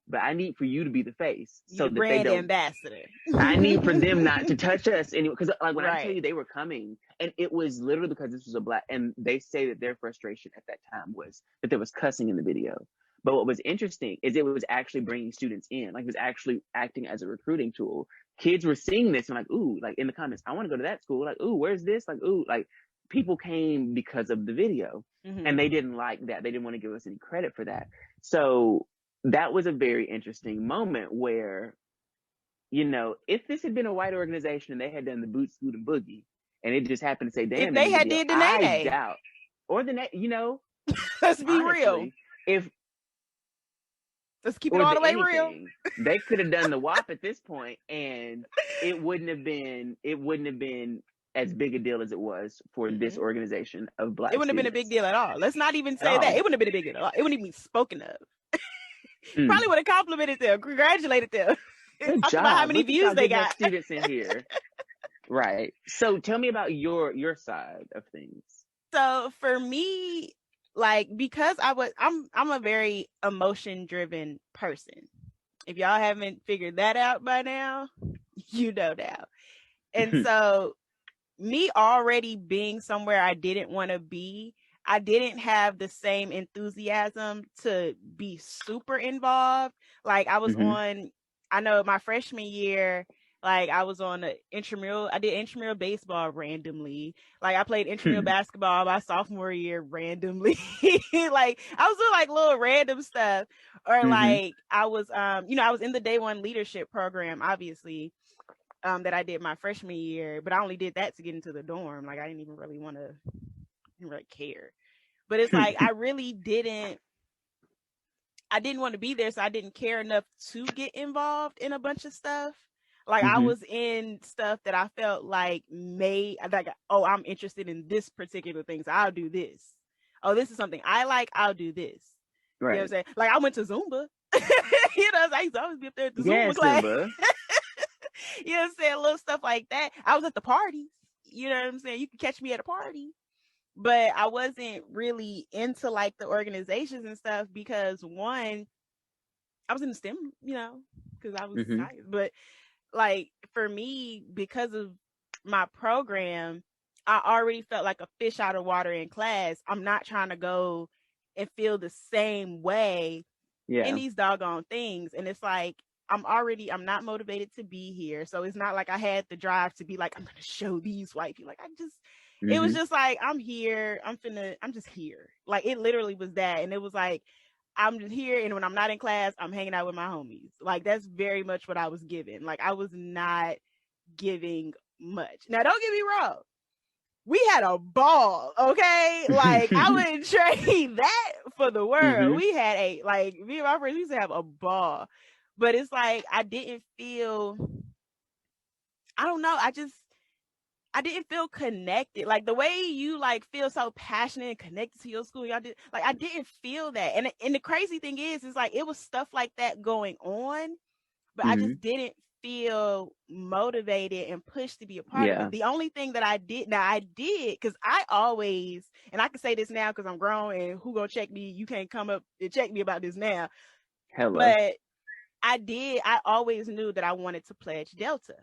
But I need for you to be the face. So that they don't. Ambassador. I need for them not to touch us anyway. Because like when I tell you they were coming, and it was literally because this was a Black, and they say that their frustration at that time was that there was cussing in the video. But what was interesting is it was actually bringing students in. Like it was actually acting as a recruiting tool. Kids were seeing this and like, ooh, like in the comments, I want to go to that school. Like, ooh, where's this? Like, ooh, like people came because of the video, and they didn't like that. They didn't want to give us any credit for that. So that was a very interesting moment where, if this had been a white organization and they had done the boot, scoot, and boogie, and it just happened to say, damn, if they had did the I doubt, or the let's be real. Let's keep it all the way real. They could have done the WAP at this point, and it wouldn't have been as big a deal as it was for this organization of Black. It wouldn't have been a big deal at all. Let's not even say that. It wouldn't have been a big deal at all. It wouldn't even be spoken of. Probably would have complimented them, congratulated them. Good Talk job. about how many views they got. Students in here. Right. So tell me about your side of things. So for me, like, because I'm a very emotion driven person. If y'all haven't figured that out by now, you know now. And so me already being somewhere I didn't want to be, I didn't have the same enthusiasm to be super involved. Like I was I know my freshman year, like I was on I did intramural baseball randomly. Like I played intramural basketball my sophomore year randomly. Like I was doing like little random stuff. Or like I was, I was in the day one leadership program, obviously, that I did my freshman year, but I only did that to get into the dorm. Like I didn't even really care. But it's like I didn't want to be there, so I didn't care enough to get involved in a bunch of stuff. Like I was in stuff that I felt like I'm interested in this particular thing, so I'll do this. Oh, this is something I like, I'll do this. Right. You know what I'm saying? Like I went to Zumba. I used to always be up there at the Zumba class. Zumba. You know what I'm saying? Little stuff like that. I was at the parties. You know what I'm saying? You can catch me at a party. But I wasn't really into like the organizations and stuff because one, I was in the STEM, because I was science. But like for me, because of my program, I already felt like a fish out of water in class. I'm not trying to go and feel the same way in these doggone things. And it's like, I'm not motivated to be here. So it's not like I had the drive to be like, I'm going to show these white people. Like it was just like, I'm here. I'm just here. Like it literally was that. And it was like, I'm just here. And when I'm not in class, I'm hanging out with my homies. Like that's very much what I was giving. Like I was not giving much. Now, don't get me wrong. We had a ball, okay? Like I wouldn't trade that for the world. We had me and my friends used to have a ball. But it's like, I didn't feel, I don't know. I didn't feel connected. Like the way you like feel so passionate and connected to your school, y'all did, like, I didn't feel that. And the crazy thing is like, it was stuff like that going on, but I just didn't feel motivated and pushed to be a part of it. The only thing that I did, because I always, and I can say this now because I'm grown and who gonna check me? You can't come up and check me about this now. Hello. But I always knew that I wanted to pledge Delta.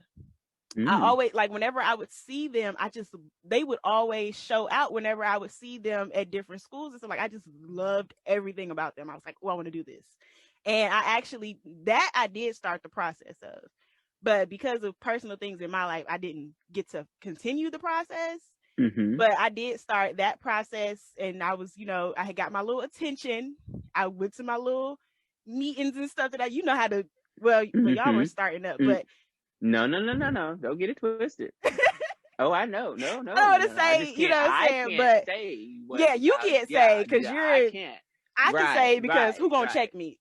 I always, like, whenever I would see them, they would always show out whenever I would see them at different schools. And so, like, I just loved everything about them. I was like, oh, I want to do this. And I did start the process of. But because of personal things in my life, I didn't get to continue the process. Mm-hmm. But I did start that process, and I was, I had got my little attention. I went to my little meetings and stuff that how to. Well, y'all were Mm-hmm. starting up, Mm. but No, no, no, no, no. Don't get it twisted. Oh, I know. No, I no, don't no, want no, to no. I say, just can't. what I'm I saying, can't but say what. yeah, you can't Yeah, say because I you're. can't. I can Right, say because right, who gonna right. check me?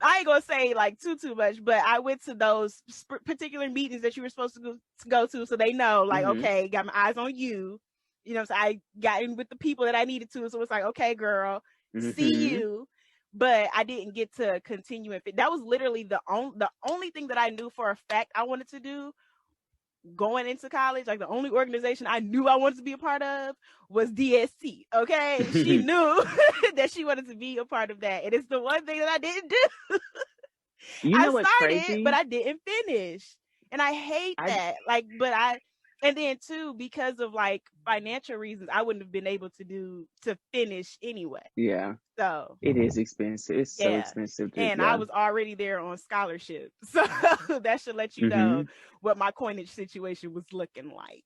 I ain't gonna say like too much, but I went to those particular meetings that you were supposed to go to, so they know, like, Mm-hmm. okay, got my eyes on you. So I got in with the people that I needed to. So it's like, okay, girl, see Mm-hmm. you. But I didn't get to continue it. That was literally the only thing that I knew for a fact I wanted to do going into college. Like, the only organization I knew I wanted to be a part of was DST. Okay, she knew that she wanted to be a part of that, and it's the one thing that I didn't do. You I know what's started, but crazy? I didn't finish. And I hate I that. And then too, because of like financial reasons, I wouldn't have been able to finish anyway. Yeah, So it is expensive. It's so yeah. expensive to And I yeah. was already there on scholarship. So that should let you know Mm-hmm. what my coinage situation was looking like.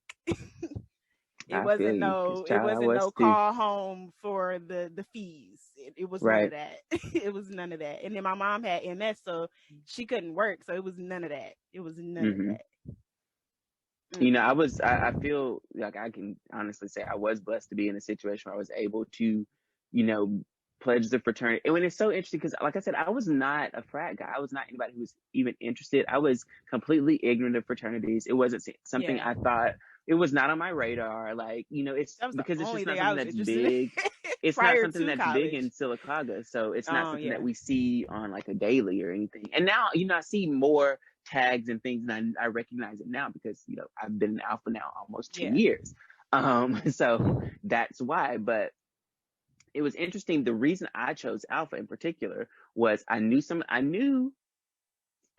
It I feel wasn't you, because no it child, I wasn't was no too. call home for the fees. It was none of Right. that. It was none of that. And then my mom had MS, so she couldn't work, so it was none of that. It was none of Mm-hmm. that. You know, Mm-mm. I feel like I can honestly say I was blessed to be in a situation where I was able to, you know, pledge the fraternity. And when it's so interesting, because like I said, I was not a frat guy. I was not anybody who was even interested. I was completely ignorant of fraternities. It wasn't something Yeah. I thought, it was not on my radar. Like, it's That was the because it's only just not thing I something was that's interested in big. It's not prior something to that's big in college. Sylacauga. So it's not Oh something that yeah. we see on like a daily or anything. And now, I see more tags and things, and I recognize it now because I've been an alpha now almost two Yeah. years. So that's why. But it was interesting. The reason I chose alpha in particular was I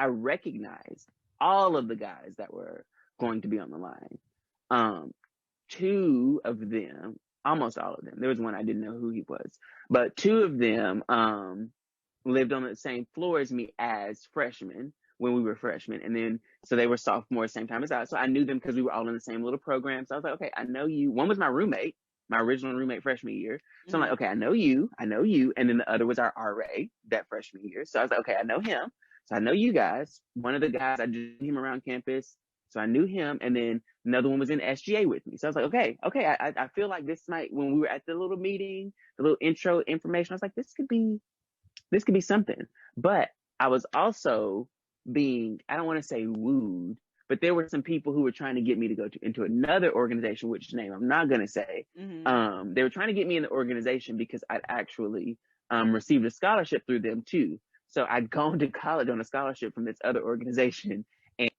recognized all of the guys that were going to be on the line. Um, Two of them, almost all of them. There was one I didn't know who he was, but two of them lived on the same floor as me as freshmen when we were freshmen. And then, so they were sophomores, same time as I. So I knew them because we were all in the same little program. So I was like, okay, I know you. One was my roommate, my original roommate freshman year. So I'm like, okay, I know you. And then the other was our RA that freshman year. So I was like, okay, I know him. So I know you guys. One of the guys, I just knew him around campus. So I knew him. And then another one was in SGA with me. So I was like, okay, I feel like this might, when we were at the little meeting, the little intro information, I was like, this could be something. But I was also being, I don't want to say wooed, but there were some people who were trying to get me to go into another organization, which name I'm not going to say. Mm-hmm. They were trying to get me in the organization because I'd actually received a scholarship through them too. So I'd gone to college on a scholarship from this other organization, and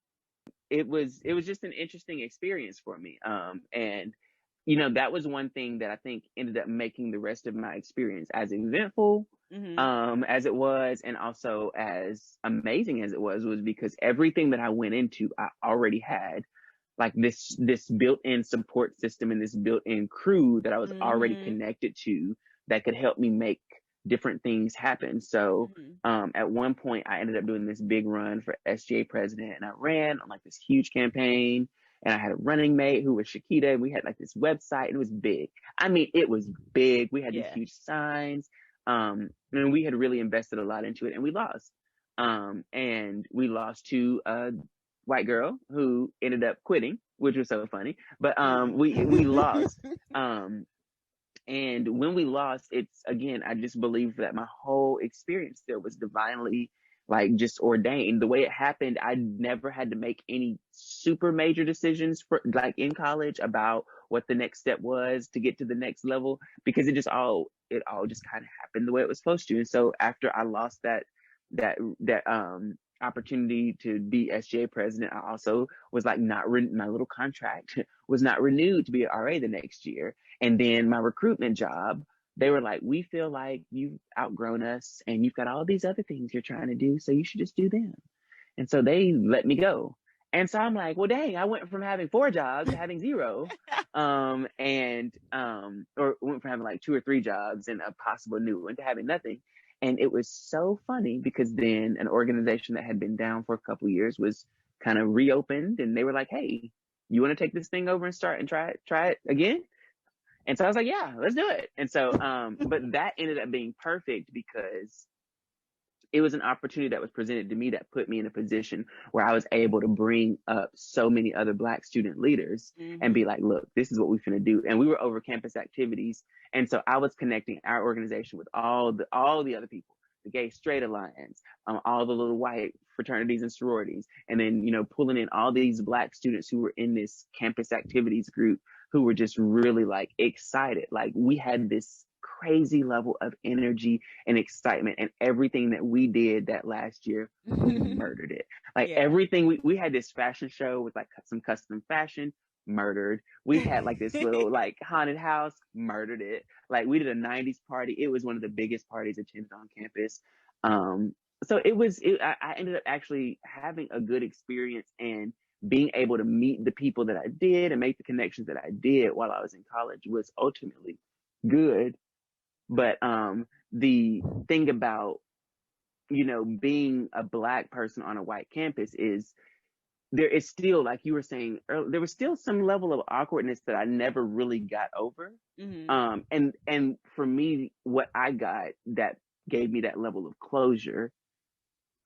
it was just an interesting experience for me. And that was one thing that I think ended up making the rest of my experience as eventful Mm-hmm. as it was, and also as amazing as it was because everything that I went into, I already had like this built-in support system and this built-in crew that I was already Mm-hmm. connected to that could help me make different things happen. So Mm-hmm. at one point I ended up doing this big run for SGA president, and I ran on like this huge campaign, and I had a running mate who was Shakita, and we had like this website, and it was big. I mean, it was big. We had these Yeah. huge signs. And we had really invested a lot into it, and we lost. And we lost to a white girl who ended up quitting, which was so funny. But we lost. And when we lost, it's again, I just believe that my whole experience there was divinely like just ordained. The way it happened, I never had to make any super major decisions for like in college about what the next step was to get to the next level, because it all just kind of happened the way it was supposed to. And so after I lost that opportunity to be SGA president, I also was like my little contract was not renewed to be an RA the next year. And then my recruitment job, they were like, we feel like you've outgrown us and you've got all these other things you're trying to do, so you should just do them. And so they let me go. And so I'm like, well, dang, I went from having 4 jobs to having 0. Or went from having like 2 or 3 jobs and a possible new one to having nothing. And it was so funny because then an organization that had been down for a couple of years was kind of reopened, and they were like, hey, you want to take this thing over and start and try it again? And so I was like, yeah, let's do it. And so, but that ended up being perfect because it was an opportunity that was presented to me that put me in a position where I was able to bring up so many other Black student leaders and be like, look, this is what we're going to do. And we were over campus activities. And so I was connecting our organization with all the other people, the Gay Straight Alliance, all the little white fraternities and sororities. And then, you know, pulling in all these Black students who were in this campus activities group who were just really like excited. Like we had this crazy level of energy and excitement, and everything that we did that last year, we murdered it. Like everything, we had this fashion show with like some custom fashion, murdered. We had like this little like haunted house, murdered it. Like we did a 90s party. It was one of the biggest parties attended on campus. So I ended up actually having a good experience and being able to meet the people that I did and make the connections that I did while I was in college was ultimately good. But the thing about, you know, being a Black person on a white campus is there is still, like you were saying earlier, there was still some level of awkwardness that I never really got over. And for me, what I got that gave me that level of closure,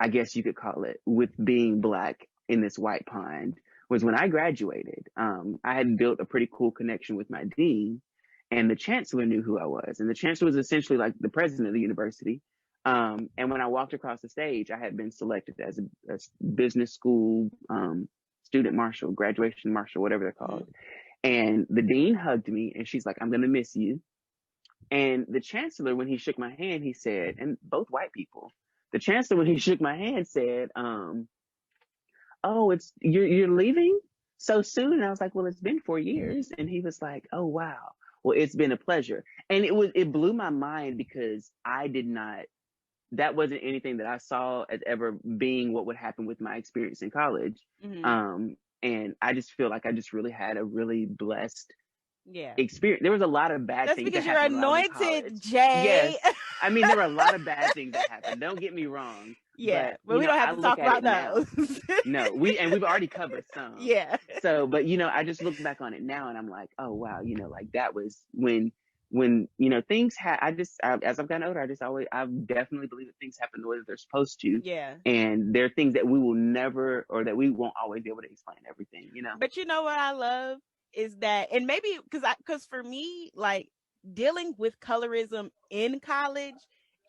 I guess you could call it, with being Black in this white pond was when I graduated. I had built a pretty cool connection with my dean. And the chancellor knew who I was. And the chancellor was essentially like the president of the university. And when I walked across the stage, I had been selected as a business school student marshal, graduation marshal, whatever they're called. And the dean hugged me and she's like, I'm going to miss you. And the chancellor, when he shook my hand, he said, and both white people, the chancellor, when he shook my hand, said, oh, you're leaving so soon? And I was like, well, it's been 4 years. And he was like, oh, wow. Well, it's been a pleasure. And it blew my mind because that wasn't anything that I saw as ever being what would happen with my experience in college. And I just feel like I just really had a really blessed experience. There was a lot of bad things that happened. That's because you're anointed, Jay. Yes. I mean, there were a lot of bad things that happened. Don't get me wrong. But we don't have to talk about those. No, we've already covered some. So, but, you know, I just look back on it now and I'm like, oh, wow, you know, like that was when, you know, things as I've gotten older, I definitely believe that things happen the way that they're supposed to. And there are things that we will never, or that we won't always be able to explain everything, you know. But you know what I love is that, and maybe because for me, like dealing with colorism in college,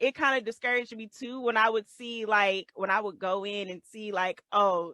it kind of discouraged me too when I would see, like, when I would go in and see, like, oh,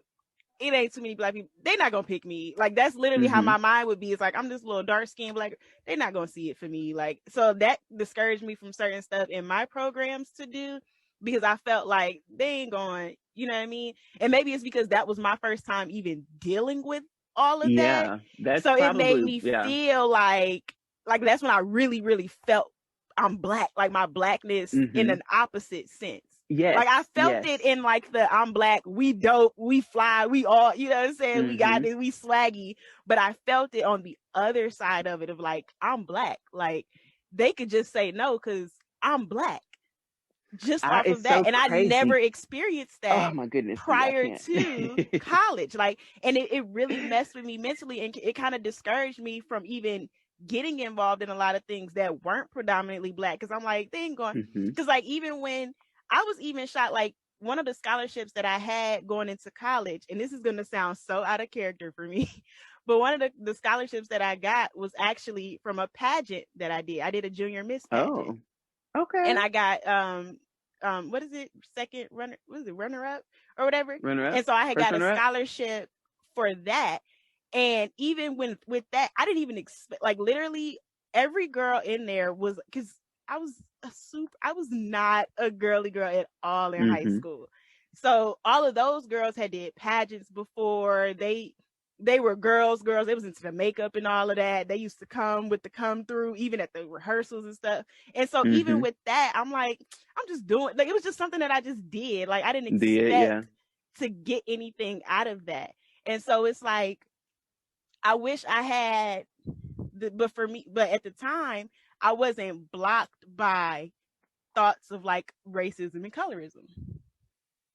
it ain't too many Black people, they're not gonna pick me. Like, that's literally how my mind would be. It's like, I'm this little dark skinned Black, they're not gonna see it for me. Like, so that discouraged me from certain stuff in my programs to do, because I felt like they ain't going, you know what I mean? And maybe it's because that was my first time even dealing with all of that. So it made me feel like that's when I really, really felt I'm Black, like my Blackness in an opposite sense. Like I felt it in like the I'm Black, we dope, we fly, we all, you know what I'm saying? We got it, we swaggy. But I felt it on the other side of it of like, I'm Black. Like they could just say no because I'm Black. Just off of that. So and I never experienced that prior to college. Like, and it really messed with me mentally, and it kind of discouraged me from even getting involved in a lot of things that weren't predominantly Black, because I'm like, they ain't going, because like even when I was even shot, like one of the scholarships that I had going into college, and this is going to sound so out of character for me, but one of the scholarships that I got was actually from a pageant that I did a junior Miss pageant. And I got what is it, runner up or whatever, and so I had got a scholarship for that. And even with that, I didn't even expect, like literally every girl in there was, because I was not a girly girl at all in high school. So all of those girls had did pageants before. They were girls. They was into the makeup and all of that. They used to come with the come through, even at the rehearsals and stuff. And so even with that, I'm like, I'm just doing, like, it was just something that I just did. Like I didn't expect to get anything out of that. And so it's like, I wish I had, but at the time, I wasn't blocked by thoughts of like racism and colorism.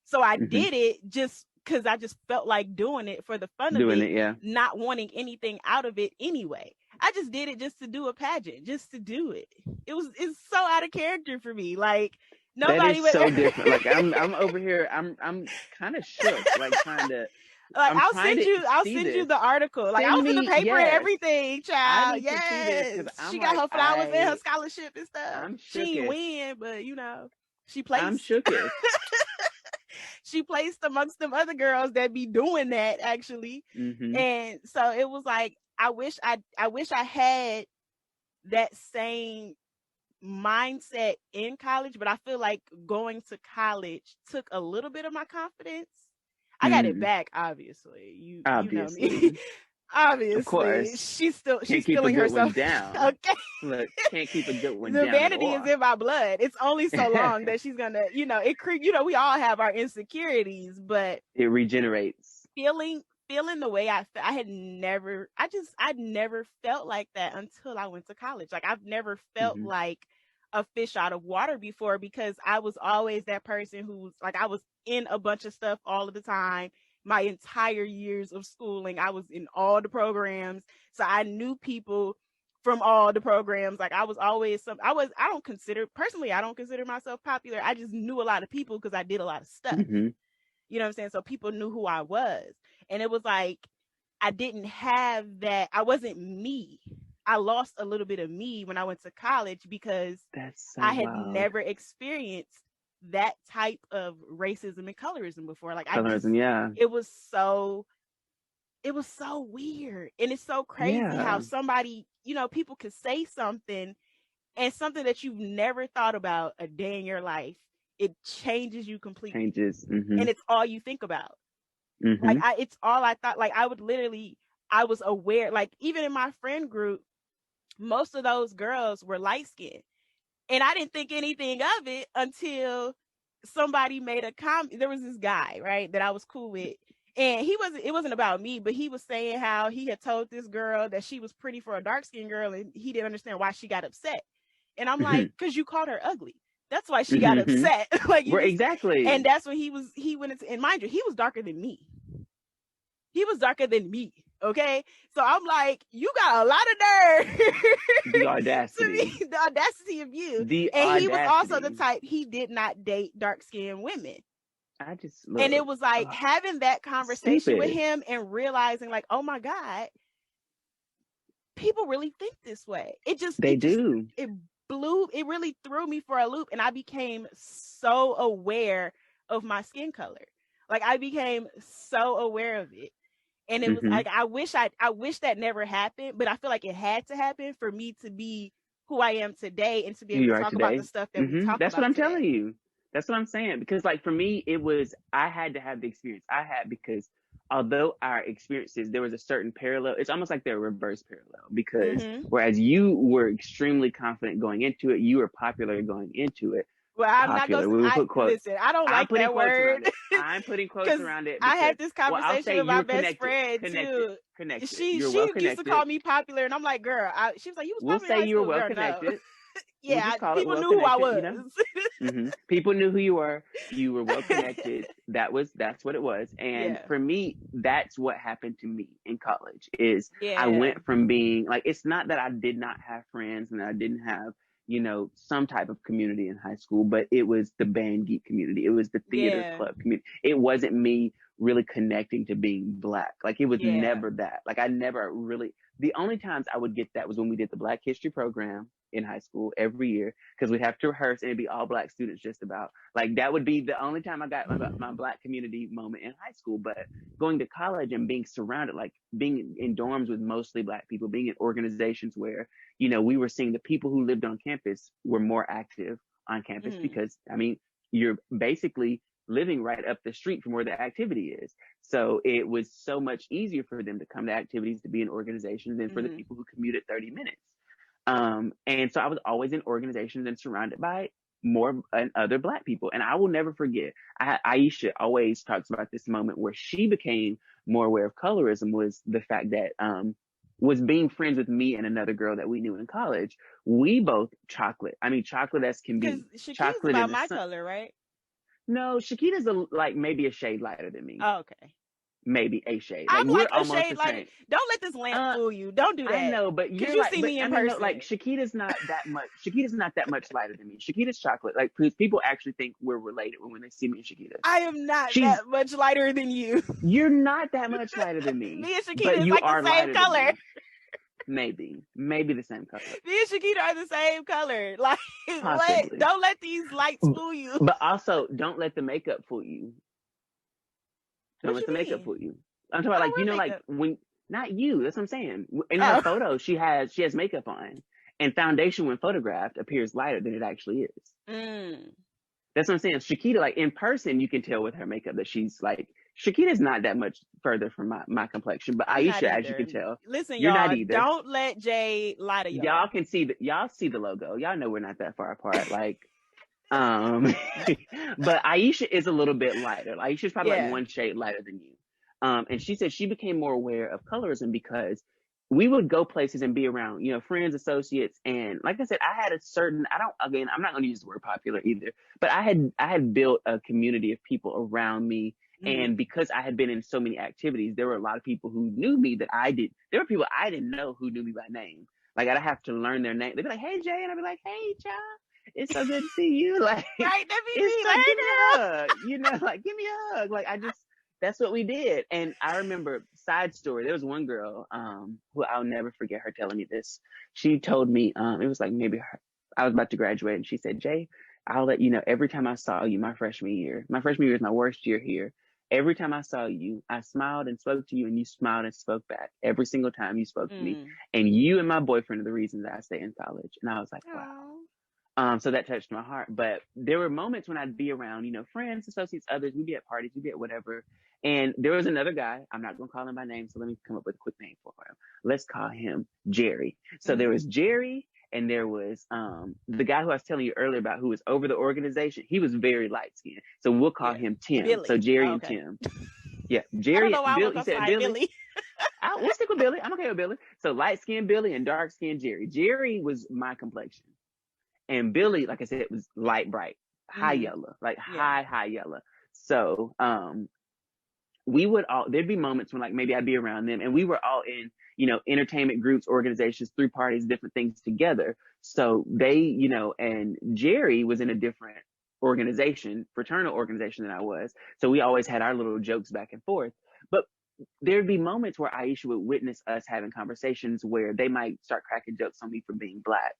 So I did it just because I just felt like doing it for the fun of Doing it, it, yeah. not wanting anything out of it anyway. I just did it just to do a pageant, just to do it. It's so out of character for me. Like That nobody is would so different. Like I'm over here, I'm kind of shook, like like I'm trying to I'll see send you this. the article. Like I Send was in the me, paper and yes. everything, I child. need to see this Yes. because I'm She got like, her flowers and her scholarship and stuff. I'm She ain't shooketh. win, but she I'm placed. shooketh. She placed amongst them other girls that be doing that actually. Mm-hmm. And so it was like I wish I had that same mindset in college, but I feel like going to college took a little bit of my confidence. I got it back, obviously. You know me. Obviously. Of course. She's Can't keep feeling a good herself one down. okay. Look, can't keep a good one The down. vanity is in my blood. It's only so long that she's gonna, we all have our insecurities, but it regenerates. Feeling the way I never felt like that until I went to college. Like I've never felt like a fish out of water before, because I was always that person who's like, I was in a bunch of stuff all of the time. My entire years of schooling, I was in all the programs. So I knew people from all the programs. Like I was always I don't consider myself popular. I just knew a lot of people because I did a lot of stuff. You know what I'm saying? So people knew who I was. And it was like, I didn't have that. I wasn't me. I lost a little bit of me when I went to college because I had never experienced that type of racism and colorism before. Like it was so weird. And it's so crazy how somebody, people could say something, and something that you've never thought about a day in your life, it changes you completely. And it's all you think about. Like it's all I thought. Like I was aware, like even in my friend group, most of those girls were light skinned, and I didn't think anything of it until somebody made a comment. There was this guy, right, that I was cool with, and it wasn't about me, but he was saying how he had told this girl that she was pretty for a dark skinned girl, and he didn't understand why she got upset. And I'm like, because you called her ugly. That's why she got upset. Like exactly. And that's when he went into, and mind you, he was darker than me. Okay. So I'm like, you got a lot of nerve. The audacity. The audacity of you. He was also the type, he did not date dark skinned women. And it was like having that conversation with him and realizing like, oh my God, people really think this way. It really threw me for a loop, and I became so aware of my skin color. Like I became so aware of it. And it was like, I wish that never happened, but I feel like it had to happen for me to be who I am today and to be able to talk about the stuff that we talk about. That's what I'm telling you. That's what I'm saying. Because like for me, I had to have the experience I had, because although our experiences, there was a certain parallel, it's almost like they're reverse parallel, because whereas you were extremely confident going into it, you were popular going into it. Well, I'm popular. Not going to put quotes. Listen, I don't like that word. I'm putting quotes around it. I had this conversation with my best friend too. Connected. She used to call me popular, and I'm like, girl, she was like, you was popular. We'll say you were well connected. Yeah, people knew who I was. You know? People knew who you were. You were well connected. That's what it was. And for me, that's what happened to me in college. I went from being like, it's not that I did not have friends and I didn't have, some type of community in high school, but it was the band geek community. It was the theater club community. It wasn't me really connecting to being Black. Like it was never that. Like I never really, the only times I would get that was when we did the Black History program in high school every year, because we'd have to rehearse and it'd be all Black students just about. Like that would be the only time I got my Black community moment in high school. But going to college and being surrounded, like being in dorms with mostly Black people, being in organizations where, we were seeing the people who lived on campus were more active on campus, because you're basically living right up the street from where the activity is. So it was so much easier for them to come to activities, to be in organizations, than for the people who commuted 30 minutes. And so I was always in organizations and surrounded by more other Black people. And I will never forget, Aisha always talks about this moment where she became more aware of colorism, was the fact that, was being friends with me and another girl that we knew in college. We both chocolate as can be. Chocolate about my color, right? No, Shakita's like maybe a shade lighter than me. Oh, okay. Maybe a shade. I'm we're like a almost shade the same. lighter. Don't let this lamp fool you. Don't do that. I know, but you're you like, see but me in I mean, no, person. like Shakita's not that much. Shakita's not that much lighter than me. Shakita's chocolate. Like people actually think we're related when they see me and Shakita. I am not that much lighter than you. You're not that much lighter than me. Me and Shakita but is you like are the same color. Maybe the same color. Me and Shakita are the same color. Like, don't let these lights fool you. But also, don't let the makeup fool you. Don't let the makeup fool you. I'm talking about like, you know, makeup. Like when, not you, that's what I'm saying. In her photo, she has makeup on, and foundation when photographed appears lighter than it actually is. That's what I'm saying. Shakita, like in person, you can tell with her makeup that she's like, Shakita's not that much further from my complexion, but Aisha, as you can tell, listen, you're y'all, not either. Don't let Jay lie to y'all. Y'all can see y'all see the logo. Y'all know we're not that far apart. Like, but Aisha is a little bit lighter. Aisha's probably like one shade lighter than you. And she said she became more aware of colorism because we would go places and be around, you know, friends, associates. And like I said, I had a certain, I'm not going to use the word popular either, but I had built a community of people around me. And because I had been in so many activities, there were a lot of people who knew me that there were people I didn't know who knew me by name. Like I'd have to learn their name. They'd be like, "Hey Jay," and I'd be like, "Hey child, it's so good to see you." Like, right, that'd be me. Like, give me a hug. You know, like give me a hug. Like that's what we did. And I remember, side story, there was one girl who I'll never forget her telling me this. She told me, it was like maybe I was about to graduate, and she said, "Jay, I'll let you know, every time I saw you my freshman year is my worst year here. Every time I saw you, I smiled and spoke to you, and you smiled and spoke back. Every single time you spoke to me. And you and my boyfriend are the reason that I stay in college." And I was like, wow. So that touched my heart. But there were moments when I'd be around, you know, friends, associates, others. We'd be at parties, we'd be at whatever. And there was another guy. I'm not going to call him by name, so let me come up with a quick name for him. Let's call him Jerry. So there was Jerry, and there was the guy who I was telling you earlier about, who was over the organization. He was very light skinned, so we'll call him Tim. Billy. So Jerry and Tim. Yeah, Jerry. I don't know why Bill, you said Billy. We'll stick with Billy. I'm okay with Billy. So light skinned Billy and dark skinned Jerry. Jerry was my complexion, and Billy, like I said, was light bright, high yellow, like high yellow. So there'd be moments when like maybe I'd be around them, and we were all in, you know, entertainment groups, organizations, 3 parties, different things together. So they, you know, and Jerry was in a different organization, fraternal organization than I was. So we always had our little jokes back and forth. But there'd be moments where Aisha would witness us having conversations where they might start cracking jokes on me for being Black,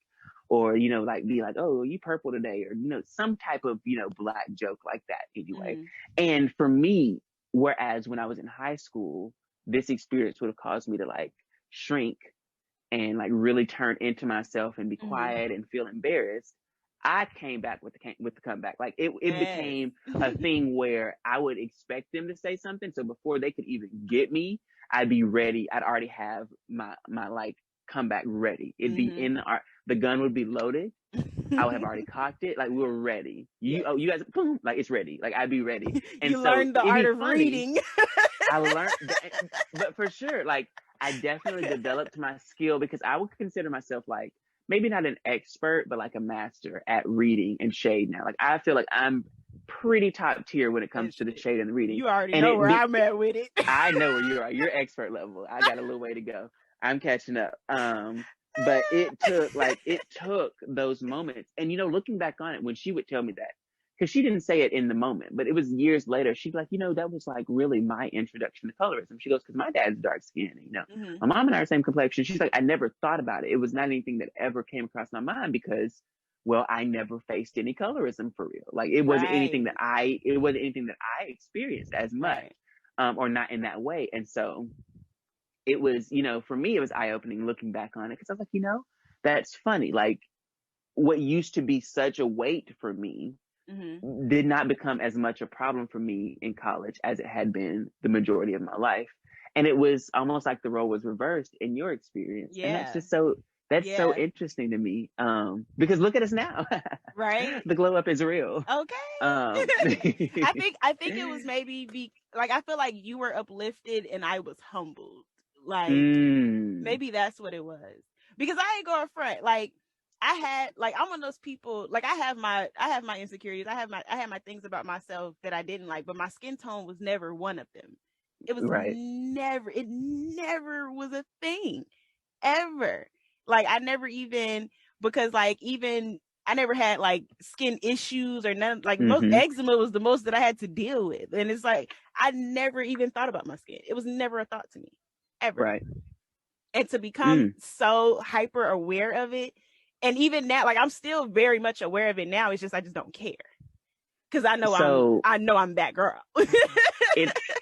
or, you know, like be like, "Oh, you purple today," or, you know, some type of, you know, Black joke like that anyway. And for me, whereas when I was in high school, this experience would have caused me to like shrink and like really turn into myself and be quiet and feel embarrassed. I came back with the comeback. Like it became a thing where I would expect them to say something. So before they could even get me, I'd be ready. I'd already have my like comeback ready. It'd be in the gun would be loaded. I would have already cocked it. Like we were ready. You guys, boom, like it's ready. Like I'd be ready. And you learned the art of reading. I learned, but for sure, like I definitely developed my skill, because I would consider myself like maybe not an expert, but like a master at reading and shade now. Like I feel like I'm pretty top tier when it comes to the shade and the reading. You already know where I'm at with it. I know where you are. You're expert level. I got a little way to go. I'm catching up. But it took those moments. And, you know, looking back on it, when she would tell me that, because she didn't say it in the moment, but it was years later, she'd be like, you know, that was like really my introduction to colorism. She goes, because my dad's dark skinned, you know, my mom and I are the same complexion. She's like, I never thought about it. It was not anything that ever came across my mind, because, well, I never faced any colorism for real. Like it wasn't anything that I experienced as much, or not in that way. And so it was, you know, for me, it was eye-opening looking back on it, because I was like, you know, that's funny. Like what used to be such a weight for me did not become as much a problem for me in college as it had been the majority of my life. And it was almost like the role was reversed in your experience. And that's just so interesting to me. Because look at us now. Right. The glow up is real. Okay. I think it was maybe like, I feel like you were uplifted and I was humbled. Like maybe that's what it was. Because I ain't going front. Like I'm one of those people, like I have my insecurities. I had my things about myself that I didn't like, but my skin tone was never one of them. Right. It never was a thing ever. Like I never even, because like even I never had like skin issues or none, like most Mm-hmm. eczema was the most that I had to deal with. And it's like I never even thought about my skin. It was never a thought to me ever. Right. And to become Mm. so hyper aware of it, and even now, like I'm still very much aware of it now. It's just I just don't care because So I know I'm that girl.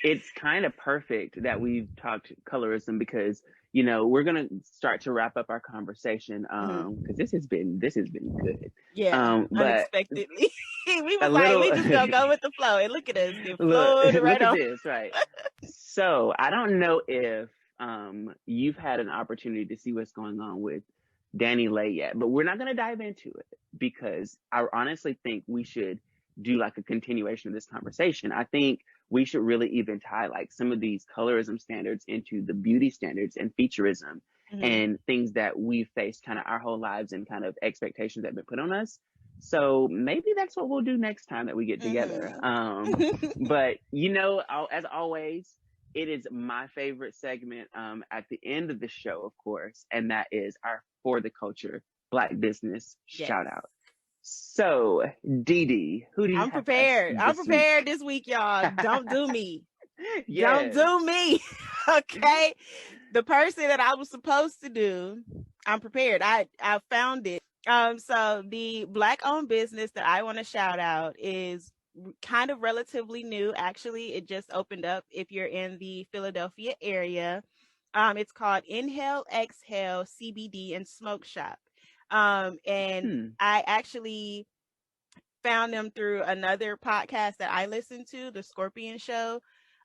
it's kind of perfect that we've talked colorism because we're gonna start to wrap up our conversation because this has been good. Yeah, But unexpectedly. We a was like, little we just gonna go with the flow. And look at us, it look flowed right look at on. this, right? So I don't know if you've had an opportunity to see what's going on with Danny Lay yet, but we're not going to dive into it because I honestly think we should do like a continuation of this conversation. I think we should really even tie like some of these colorism standards into the beauty standards and featureism Mhm. and things that we've faced kind of our whole lives and kind of expectations that have been put on us. So maybe that's what we'll do next time that we get together. But as always, it is my favorite segment at the end of the show, of course, and that is our For the Culture Black Business Yes. shout out. So, DiDi, who do you I'm have for us prepared. I'm this week? prepared this week, y'all. Don't do me. Don't Yes. do me. Okay. The person that I was supposed to do, I'm prepared. I found it. So the Black owned business that I want to shout out is kind of relatively new. Actually, it just opened up if you're in the Philadelphia area. It's called Inhale Exhale CBD and Smoke Shop. And I actually found them through another podcast that I listen to, the Scorpion Show.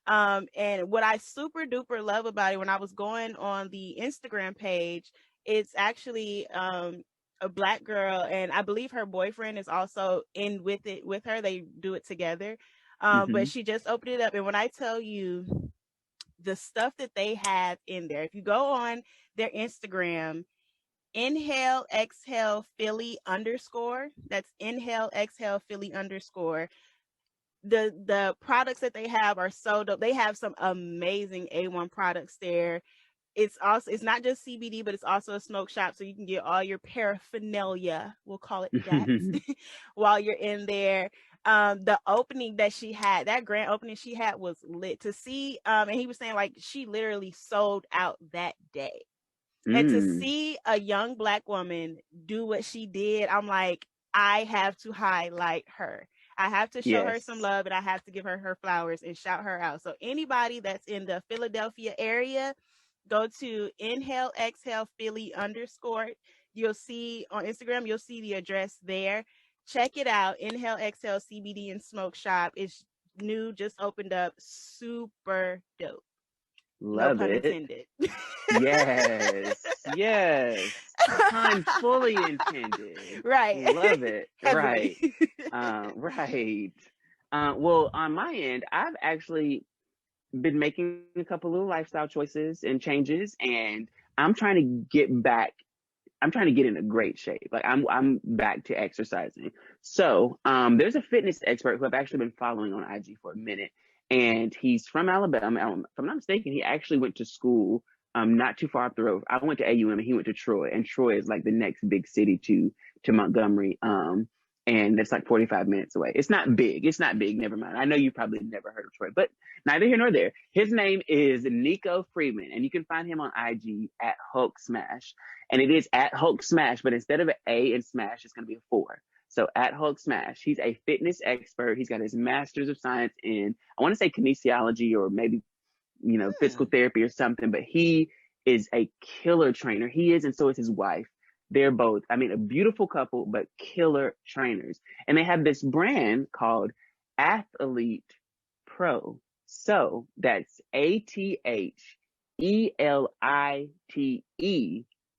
And what I super duper love about it, when I was going on the Instagram page, it's actually a Black girl, and I believe her boyfriend is also in with it with her. They do it together. But she just opened it up, and when I tell you the stuff that they have in there, if you go on their Instagram, Inhale Exhale Philly _, that's Inhale Exhale Philly _ the products that they have are so dope. They have some amazing A1 products there. It's not just CBD, but it's also a smoke shop, so you can get all your paraphernalia, we'll call it that, while you're in there. The opening that she had, that grand opening she had, was lit to see. And he was saying like she literally sold out that day. And to see a young Black woman do what she did, I'm like, I have to highlight her. I have to show her some love, and I have to give her her flowers and shout her out. So anybody that's in the Philadelphia area, go to Inhale Exhale Philly _. You'll see on Instagram, you'll see the address there. Check it out. Inhale Exhale CBD and Smoke Shop. It's new, just opened up. Super dope. No Love pun it. intended. Yes. Pun fully intended. Right. Love it. Heavily. Right. Well, on my end, I've actually been making a couple little lifestyle choices and changes, and I'm trying to get back. I'm trying to get in a great shape. Like I'm back to exercising. So there's a fitness expert who I've actually been following on IG for a minute, and he's from Alabama. If I'm not mistaken, he actually went to school not too far up the road. I went to AUM and he went to Troy, and Troy is like the next big city to Montgomery. And it's like 45 minutes away. It's not big. Never mind. I know you probably never heard of Troy, but neither here nor there. His name is Nico Freeman, and you can find him on IG at Hulk Smash. And it is at Hulk Smash, but instead of an A in Smash, it's going to be a 4. So at Hulk Smash, he's a fitness expert. He's got his master's of science in, I want to say kinesiology or maybe, physical therapy or something, but he is a killer trainer. He is, and so is his wife. They're both, a beautiful couple, but killer trainers. And they have this brand called Athlete Pro. So that's ATHELITE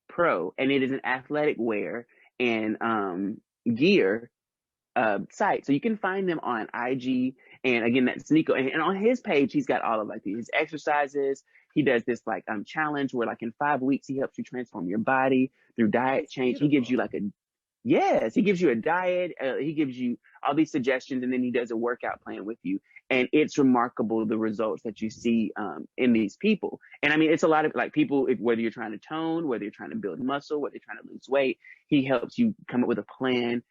Pro. And it is an athletic wear and gear site. So you can find them on IG. And again, that's Nico. And on his page, he's got all of like his exercises. He does this like challenge where like in 5 weeks, he helps you transform your body through diet change. He gives you like Yes, he gives you a diet. He gives you all these suggestions, and then he does a workout plan with you. And it's remarkable the results that you see in these people. And I mean, it's a lot of like people, whether you're trying to tone, whether you're trying to build muscle, whether you're trying to lose weight, he helps you come up with a plan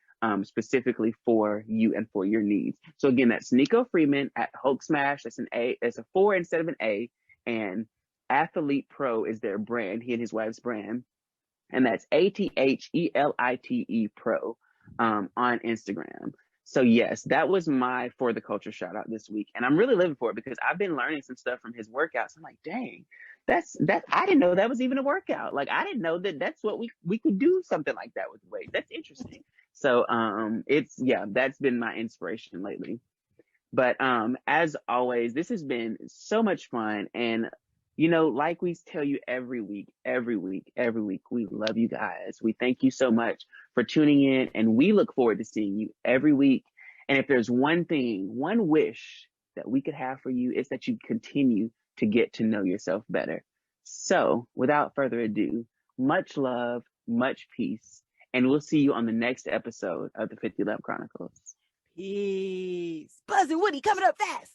specifically for you and for your needs. So again, that's Nico Freeman at Hulk Smash. That's an A. It's a 4 instead of an A. And Athlete Pro is their brand. He and his wife's brand. And that's ATHELITE Pro on Instagram. So yes, that was my For the Culture shout out this week. And I'm really living for it because I've been learning some stuff from his workouts. I'm like, dang, that I didn't know that was even a workout. Like I didn't know that that's what we could do something like that with weight. That's interesting. So that's been my inspiration lately. But as always, this has been so much fun. And like we tell you every week, we love you guys. We thank you so much for tuning in, and we look forward to seeing you every week. And if there's one thing, one wish that we could have for you, it's that you continue to get to know yourself better. So without further ado, much love, much peace, and we'll see you on the next episode of the 50 Love Chronicles. Peace. Buzz and Woody coming up fast.